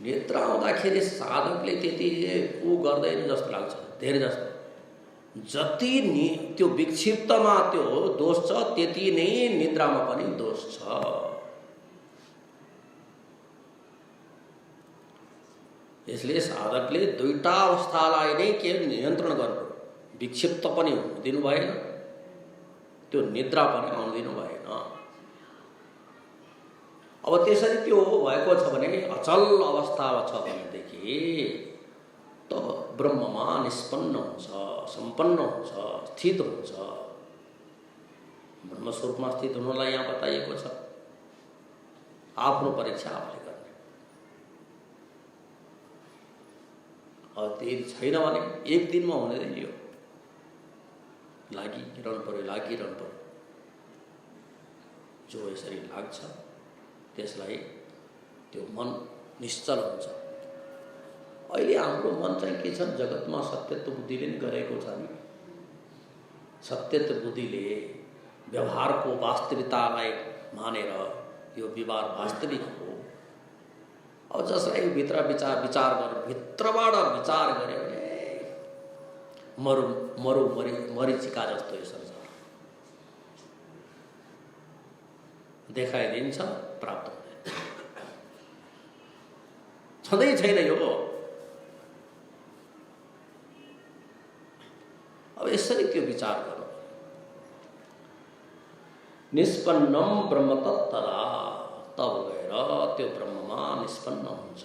Speaker 3: निद्रा आउँदाखेरि साधकले त्यति ऊ गर्दैन जस्तो लाग्छ, धेरै जस्तो। जति त्यो विक्षिप्तमा त्यो दोष छ, त्यति नै निद्रामा पनि दोष छ। यसले साधकले दुईटा अवस्थालाई नै के नियन्त्रण गर्नु, विक्षिप्त पनि हुनु दिनु भएन, त्यो निद्रा पनि आउनु दिनु भएन। अब त्यसरी त्यो भएको छ भने, अचल अवस्थामा छ भनेदेखि त ब्रह्ममा निष्पन्न हुन्छ, सम्पन्न हुन्छ, स्थित हुन्छ। ब्रह्मस्वरूपमा स्थित हुनलाई यहाँ बताइएको छ। आफ्नो परीक्षा आफूले गर्ने। अब त्यही छैन भने एक दिनमा हुँदैन यो, लागिरहनु पर्यो, लागिरहनु पर्यो। जो यसरी लाग्छ त्यसलाई त्यो मन निश्चल हुन्छ। अहिले हाम्रो मन चाहिँ के छ, जगतमा सत्यत्व बुद्धिले नि गरेको छ नि। सत्यत्व बुद्धिले व्यवहारको वास्तविकतालाई मानेर यो व्यवहार वास्तविक हो। अब जसलाई भित्र विचार गर्यो, भित्रबाट विचार गर्यो भने मरीचिका जस्तो यो संसार देखाइदिन्छ, प्राप्त हुँदैन, छँदै छैन यो। अब यसरी त्यो विचार गर्नु। निष्पन्नम ब्रह्म तत्तदा, तब गएर त्यो ब्रह्ममा निष्पन्न हुन्छ।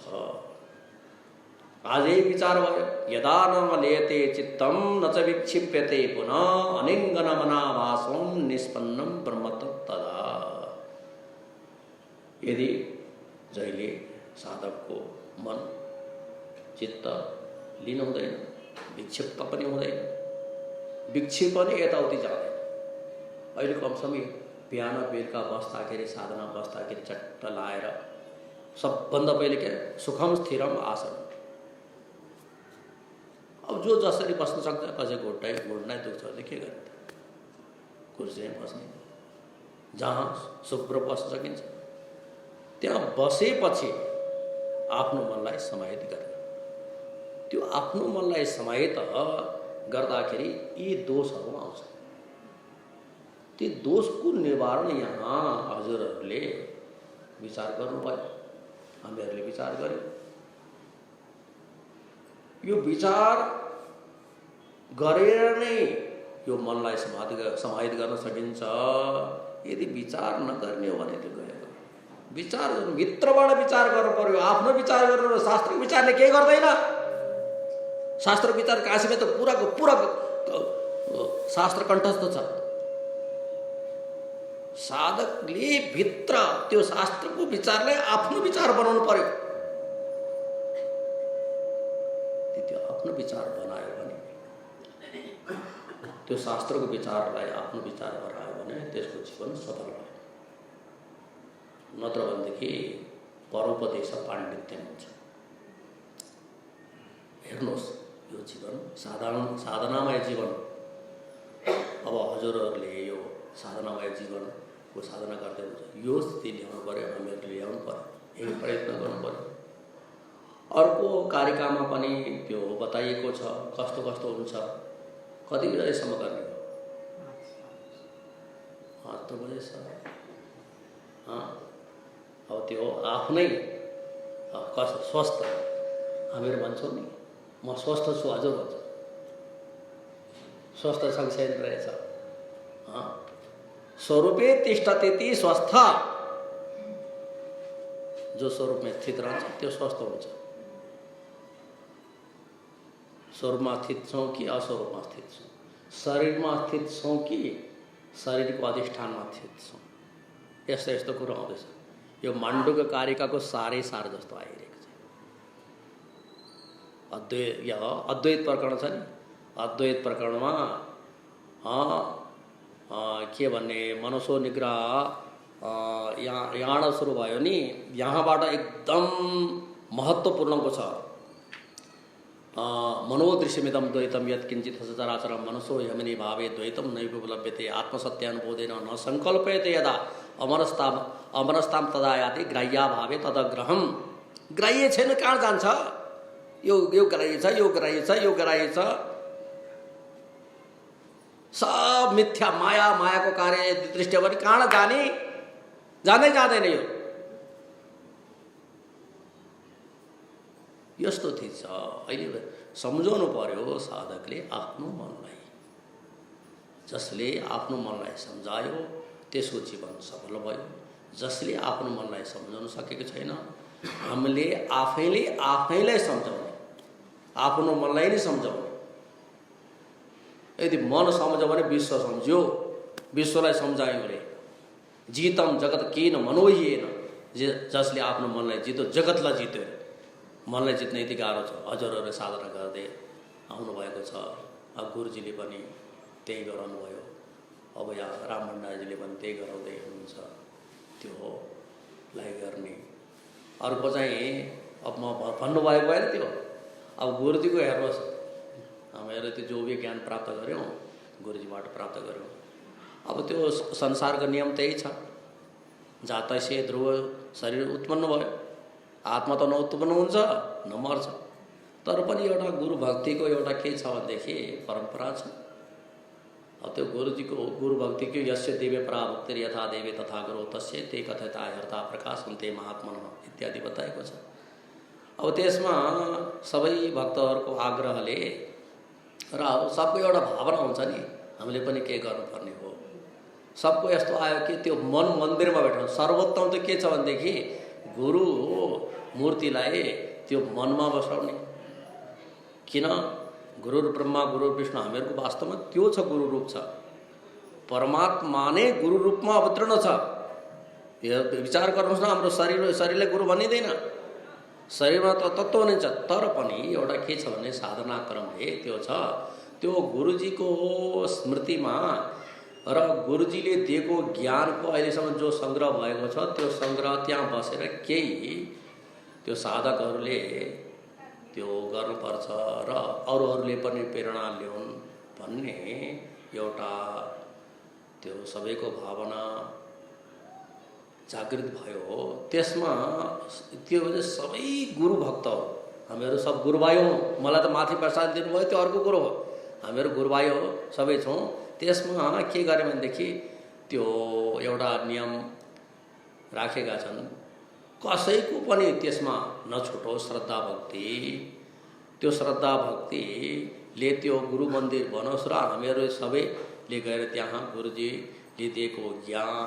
Speaker 3: आज एक विचार भयो, यदा न लेयते चित्तम न च विक्षिप्यते पुनः अनिंगनमनाभासम निष्पन्नम ब्रह्म तत्तदा। यदि जहिले साधकको मन चित्त लीन हुँदैन, विक्षिप्त पनि हुँदैन, विक्षिप्त पनि यताउति जाँदैन। अहिले कम समय बिहान बेलुका बस्दाखेरि, साधना बस्दाखेरि चट्ट लाएर सबभन्दा पहिले के सुखम स्थिरम आसन। अब जो जसरी बस्न सक्छ, कसैको घुट्नै दुख्छ भने के गर्ने त, कुर्सीमा बस्ने, जहाँ शुभ्र बस्न सकिन्छ त्यहाँ बसेपछि आफ्नो मनलाई समाहित गर्ने। त्यो आफ्नो मनलाई समाहित गर्दाखेरि यी दोषहरू आउँछ। त्यो दोषको निवारण यहाँ हजुरहरूले विचार गर्नुभयो, हामीहरूले विचार गर्यौँ। यो विचार गरेर नै यो मनलाई समाहित गर्न सकिन्छ। यदि विचार नगर्ने हो भने त्यो गयो। विचार गर्नु, भित्रबाट विचार गर्नु पर्यो, आफ्नो विचार गर्नु। शास्त्रको विचारले केही गर्दैन। शास्त्र विचार काशीमा त पुराको पुरा शास्त्र कण्ठस्थ छ। साधकले भित्र त्यो शास्त्रको विचारलाई आफ्नो विचार बनाउनु पर्यो। त्यो आफ्नो विचार बनायो भने, त्यो शास्त्रको विचारलाई आफ्नो विचार बनायो भने त्यसको जीवन सफल भयो। नत्र भनेदेखि परोपदेश पाण्डित्य हुन्छ। हेर्नुहोस्, यो जीवन साधनामय जीवन। अब हजुरहरूले यो साधनामय जीवन को साधना गर्दै हुन्छ। यो स्थिति ल्याउनु पर्यो, हामीहरूले ल्याउनु पर्यो, यही प्रयत्न गर्नु पर्यो। अर्को कारिकामा पनि त्यो बताइएको छ कस्तो कस्तो हुन्छ, कति बजेसम्म गर्ने हो। 8 बजेसम्म। अब त्यो आफ्नै कस्तो स्वस्थ, हामीहरू भन्छौँ नि म स्वस्थ छु हजुर भन्छ, स्वस्थ सँगसँगै रहेछ। स्वरूपे तिष्ठति स्वस्थ, जो स्वरूपमा स्थित रहन्छ त्यो स्वस्थ हुन्छ। स्वरूपमा स्थित छौँ कि अस्वरूपमा स्थित छौँ, शरीरमा स्थित छौँ कि शरीरको अधिष्ठानमा स्थित छौँ, यस्तो यस्तो कुरो आउँदैछ। यो माण्डुक्य कारिकाको सारै सार जस्तो आइरहेको छ। अद्वैत प्रकरण छ नि, अद्वैत प्रकरणमा के भन्ने मनसो निग्रह यहाँ सुरु भयो नि, यहाँबाट एकदम महत्त्वपूर्णको छ। मनोदृश्यमिदं द्वैतम यत् किञ्चित् सचराचरं मनसो यमिनी भावे द्वैतम नैवोपलभ्यते आत्मसत्यानुबोधेन न संकल्पयते यदा अमरस्ताम तदा याति ग्राह्या भावे तदग्रहम। ग्राह्य छैन कहाँ जान्छ, यो ग्राह्य छ, यो ग्राह्य छ, यो ग्राह्य छ, सब मिथ्या माया, मायाको कार्य दृष्टि पनि कहाँ जाने, जाँदै जाँदैन। यो यस्तो थिच छ। अहिले सम्झाउनु पर्यो साधकले आफ्नो मनलाई, जसले आफ्नो मनलाई सम्झायो त्यसको जीवन सफल भयो। जसले आफ्नो मनलाई सम्झाउन सकेको छैन, हामीले आफैलाई सम्झाउने, आफ्नो मनलाई नै सम्झाउने। यदि मन सम्झ्यो भने विश्व सम्झ्यो, विश्वलाई सम्झायो भने जितम जगत किन मनोहिएन, जसले आफ्नो मनलाई जित्यो जगतलाई जित्यो। मनलाई जित्न यति गाह्रो छ। हजुरहरूले साधना गर्दै आउनुभएको छ, अब गुरुजीले पनि त्यही गराउनु भयो, अब यहाँ राम भण्डारीजीले पनि त्यही गराउँदै हुनुहुन्छ, त्योलाई गर्ने। अर्को चाहिँ अब म भन्नुभएको भएन त्यो, अब गुरुजीको हेर्नुहोस्, हामीहरूले त्यो जो भी ज्ञान प्राप्त गऱ्यौँ गुरुजीबाट प्राप्त गऱ्यौँ। अब त्यो संसारको नियम त्यही छ, जातस्य ध्रुव शरीर उत्पन्न भयो, आत्मा त नउत्पन्न हुन्छ न मर्छ। तर पनि एउटा गुरु भक्तिको एउटा के छ भनेदेखि परम्परा छ। अब त्यो गुरुजीको गुरु भक्तिको यस्य देवे प्राभक्ति यथा देवे तथा गुरु तस्य ते कथयता हर्ता प्रकाशन्ते महात्मनः इत्यादि बताएको छ। अब त्यसमा सबै भक्तहरूको आग्रहले र सबको एउटा भावना हुन्छ नि, हामीले पनि के गर्नुपर्ने हो। सबको यस्तो आयो कि त्यो मन मन्दिरमा बैठाउनु सर्वोत्तम त के छ भनेदेखि गुरु मूर्तिलाई त्यो मनमा बसाउने। किन? गुरु ब्रह्मा गुरु विष्णु हामीहरूको वास्तवमा त्यो छ, गुरु रूप छ। परमात्मा नै गुरु रूपमा अवतीर्ण छ। यो विचार गर्नुहोस् न, हाम्रो शरीरलाई गुरु भनिँदैन, शरीरमा त तत्त्व भनिन्छ। तर पनि एउटा के छ भने साधना क्रमले त्यो छ, त्यो गुरुजीको स्मृतिमा र गुरुजीले दिएको ज्ञानको अहिलेसम्म जो सङ्ग्रह भएको छ त्यो सङ्ग्रह त्यहाँ बसेर केही त्यो साधकहरूले त्यो गर्नुपर्छ र अरूहरूले पनि प्रेरणा ल्याउन् भन्ने एउटा त्यो सबैको भावना जागृत भयो। त्यसमा त्यो भने सबै गुरु भक्त हो, हामीहरू सब गुरुभाइ हौँ। मलाई त माथि प्रसाद दिनुभयो त्यो अर्को कुरो हो, हामीहरू गुरुभाइ हो, सबै छौँ। त्यसमा के गरे भनेदेखि त्यो एउटा नियम राखेका छन्, कसैको पनि त्यसमा नछुटो श्रद्धा भक्ति। त्यो श्रद्धा भक्तिले त्यो गुरु मन्दिर बनोस् र हामीहरू सबैले गएर त्यहाँ गुरुजीले दिएको ज्ञान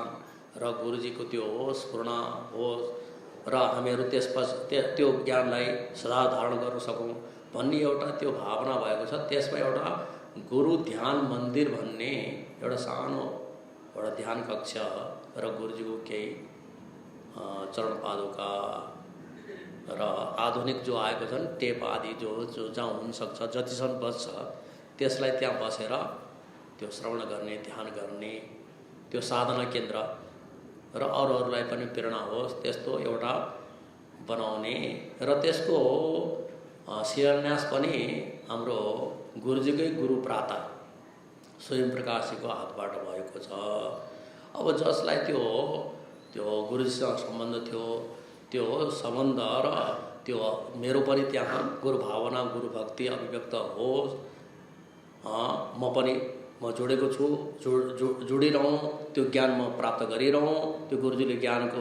Speaker 3: र गुरुजीको त्यो स्मरण होस् र हामीहरू त्यसपछि त्यो ज्ञानलाई सदा धारण गर्न सकौँ भन्ने एउटा त्यो भावना भएको छ। त्यसमा एउटा गुरु ध्यान मन्दिर भन्ने एउटा सानो एउटा ध्यान कक्ष र गुरुजीको केही चरण पादुका र आधुनिक जो आएको छन् टेप आदि जो जहाँ हुनसक्छ जतिसम्म बस्छ त्यसलाई त्यहाँ बसेर त्यो श्रवण गर्ने, ध्यान गर्ने, त्यो साधना केन्द्र र अरूहरूलाई पनि प्रेरणा होस् त्यस्तो एउटा बनाउने। र त्यसको शिलान्यास पनि हाम्रो गुरुजीकै गुरु प्राता स्वयं प्रकाशजीको हातबाट भएको छ। अब जसलाई त्यो गुरुजीसँग सम्बन्ध थियो, त्यो सम्बन्ध र त्यो मेरो पनि त्यहाँ गुरु भावना गुरु भक्ति अभिव्यक्त होस्, म जोडेको छु, जोडिरहँ, त्यो ज्ञान म प्राप्त गरिरहँ, त्यो गुरुजीले ज्ञानको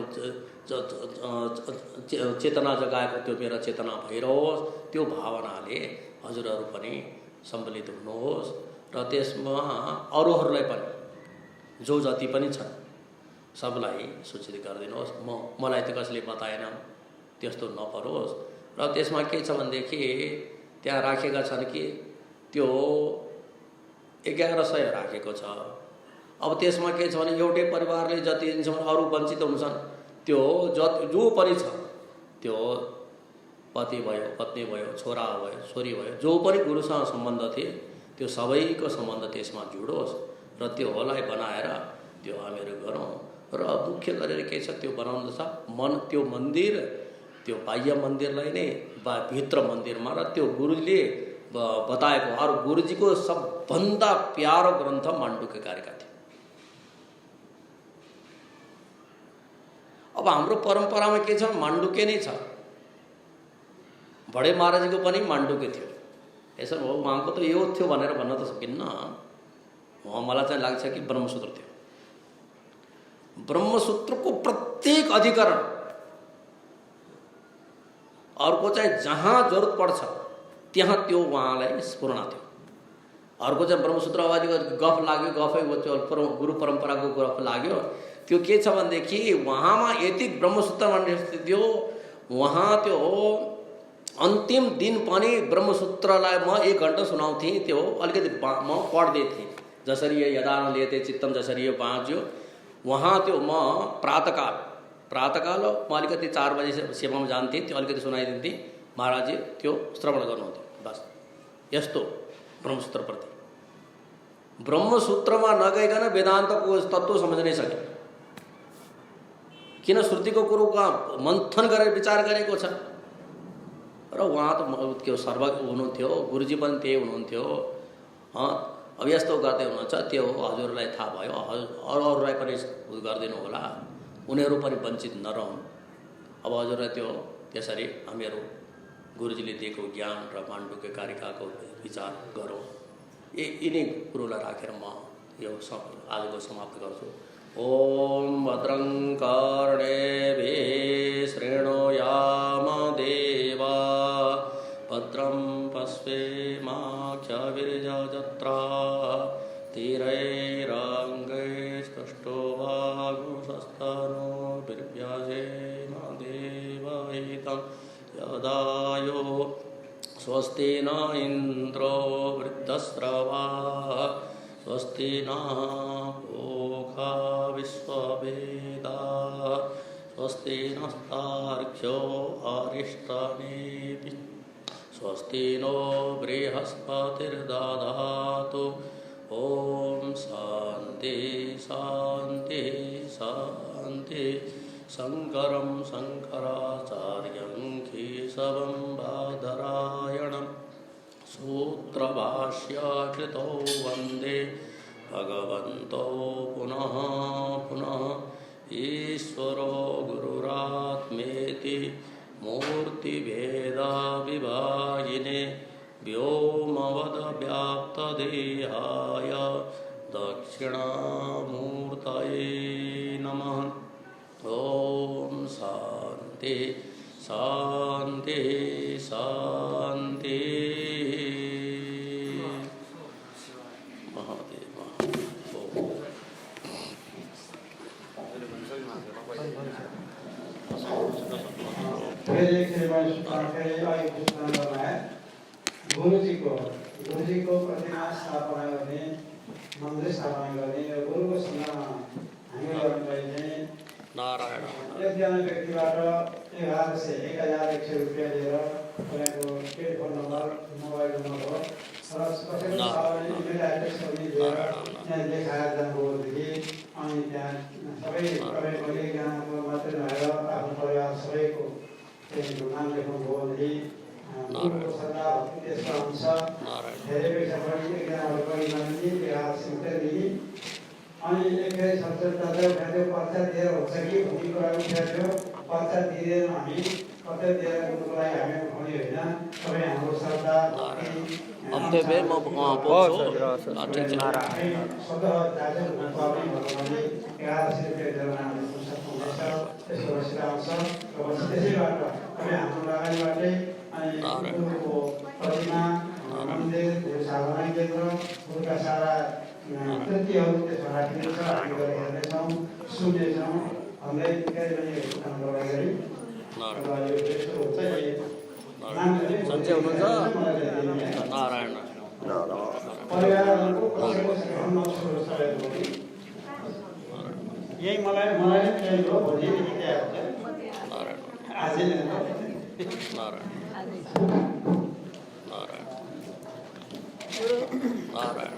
Speaker 3: चेतना जगाएको त्यो मेरो चेतना भइरहोस्, त्यो भावनाले हजुरहरू पनि सम्मिलित हुनुहोस् र त्यसमा अरूहरूलाई पनि जो जति पनि छन् सबलाई सूचित गरिदिनुहोस्। मलाई त कसले बताएन त्यस्तो नपरोस्। र त्यसमा के छ भनेदेखि त्यहाँ राखेका छन् कि त्यो 1100 राखेको छ। अब त्यसमा के छ भने एउटै परिवारले जति दिनसम्म अरू वञ्चित हुन्छन्, त्यो जो पनि छ, त्यो पति भयो, पत्नी भयो, छोरा भयो, छोरी भयो, जो पनि गुरुसँग सम्बन्ध थिए त्यो सबैको सम्बन्ध त्यसमा जुडोस् र त्यो होलाई बनाएर त्यो हामीहरू गरौँ। र मुख्य गरेर के छ त्यो बनाउनु छ त्यो मन्दिर, त्यो बाह्य मन्दिरलाई नै भित्र मन्दिरमा र त्यो गुरुले बताएको अरू गुरुजीको सबभन्दा प्यारो ग्रन्थ माण्डुक्य कारिका थियो। अब हाम्रो परम्परामा के छ, माण्डुक्य नै छ। बडे महाराजको पनि माण्डुक्य थियो। यसो हो उहाँको त यो थियो भनेर भन्न त सकिन्न। मलाई चाहिँ लाग्छ कि ब्रह्मसूत्र थियो। ब्रह्मसूत्रको प्रत्येक अधिकरण अर्को चाहिँ जहाँ जरुरत पर्छ त्यहाँ त्यो उहाँलाई स्फुर्णा थियो। अर्को चाहिँ ब्रह्मसूत्र अवधिको गफ लाग्यो, गफै गुरु परम्पराको गफ लाग्यो। त्यो के छ भनेदेखि उहाँमा यति ब्रह्मसूत्रमा थियो, उहाँ त्यो अन्तिम दिन पनि ब्रह्मसूत्रलाई म 1 घण्टा सुनाउँथेँ। त्यो अलिकति म पढ्दै थिएँ। जसरी यदा लिएते चित्तम जसरी यो बाँच्यो, वहाँ त्यो म प्रातःकाल म अलिकति 4 बजे सेवामा जान्थेँ, त्यो अलिकति सुनाइदिन्थेँ। महाराजजी त्यो श्रवण गर्नुहुन्थ्यो। बस यस्तो ब्रह्मसूत्रप्रति। ब्रह्मसूत्रमा नगइकन वेदान्तको तत्त्व समझ नै सके। किन श्रुतिको कुरोका मन्थन गरेर विचार गरेको छ। र उहाँ त त्यो सर्वज्ञ हुनुहुन्थ्यो, गुरुजी पनि त्यही हुनुहुन्थ्यो। अब यस्तो गर्दै हुनुहुन्छ, त्यो हजुरलाई थाहा भयो, अरूलाई पनि गरिदिनु होला, उनीहरू पनि वञ्चित नरहन्। अब हजुरलाई त्यो त्यसरी हामीहरू गुरुजीले दिएको ज्ञान र माण्डुक्य कारिकाको विचार गरौँ। यिनै कुरोलाई राखेर म यो आजको समाप्त गर्छु। ओम भद्रं कर्णेभिः शृणुयाम देवा, भद्रं पश्येमाक्षभिर्यजत्राः, स्थिरैरङ्गैस्तुष्टुवागुंसस्तनूभिर्व्यसेम देवहितं यदायो। स्वस्ति न इंद्रो वृद्धस्रवाः, स्वस्ति न पूषा विश्ववेदाः, स्वस्ति नस्तार्क्ष्यो अरिष्टनेमिः, स्वस्ति नो बृहस्पतिर्दधातु। ओम शांति शांति शांति। शंकरं शंकराचार्यं केशवं बादरायणं सूत्रभाष्यकृतौ वन्दे भगवन्तौ पुनः पुनः। ईश्वरो गुरुरात्मेति मूर्तिभेदाविभागिने व्योमवद्व्याप्तदेहाय दक्षिणामूर्तये नमः। ओम शांति शांति शांति। महादेव
Speaker 4: गुरुजी को प्रतिमा स्थापना गर्ने, मन्दिर स्थापना गर्ने र गुरुको सम्मानमा हामी गर्नुपर्ने।
Speaker 3: नारायण।
Speaker 4: एकजना व्यक्तिबाट 1001 रुपियाँ लिएर तपाईँको टेलिफोन नम्बर, मोबाइल नम्बर हो र कसैको सामान्य इमेल एड्रेस पनि दिएर त्यहाँ देखाएर जानुभयोदेखि अनि त्यहाँ सबै तपाईँको 1 जनाको मात्रै नभएर आफ्नो परिवार सबैको त्यहाँको नाम लेख्नुभयो भनेदेखि गुरुको श्रद्धा भक्ति त्यसमा हुन्छ। धेरै पैसा पनि 1 जनाबाट पनि 1100 रुपियाँ दिने अनि 1 सचेतता उठायो, पर्चा दिएर हुन्छ कि भन्ने कुरा उठायो। पर्चा दिँदैन हामी कतै दिएर गर्नुको लागि हामी उठाउने होइन। तपाईँ हाम्रो श्रद्धा
Speaker 3: अब त्यो बेर म बोल्छु ठिक छ।
Speaker 4: स्वतः दाजु हुनुपर्ने भगवान्ले 1100 रुपियाँ दिएर हामीले पुरस्कार पाउँदैछ। त्यसको रसिद आउँछ र त्यसैबाट तपाईँ हाम्रो लगानीबाटै अनि गुरुको प्रतिमा मन्दिर साधना केन्द्र गुरुका सारा कृतिहरू त्यसमा राखिनेछ। हामी गएर हेर्नेछौँ, सुन्नेछौँ, हामीलाई निकै पनि काम गर्दाखेरि
Speaker 3: सन्चै हुनुहुन्छ? नारायण
Speaker 4: परिवारहरूको कसैको नछोडोस् तपाईँहरूको पनि। यही मलाई त्यही हो भोलिदेखि त्यहाँ हुन्छ आजै नै
Speaker 3: नारायण नारायण नारायण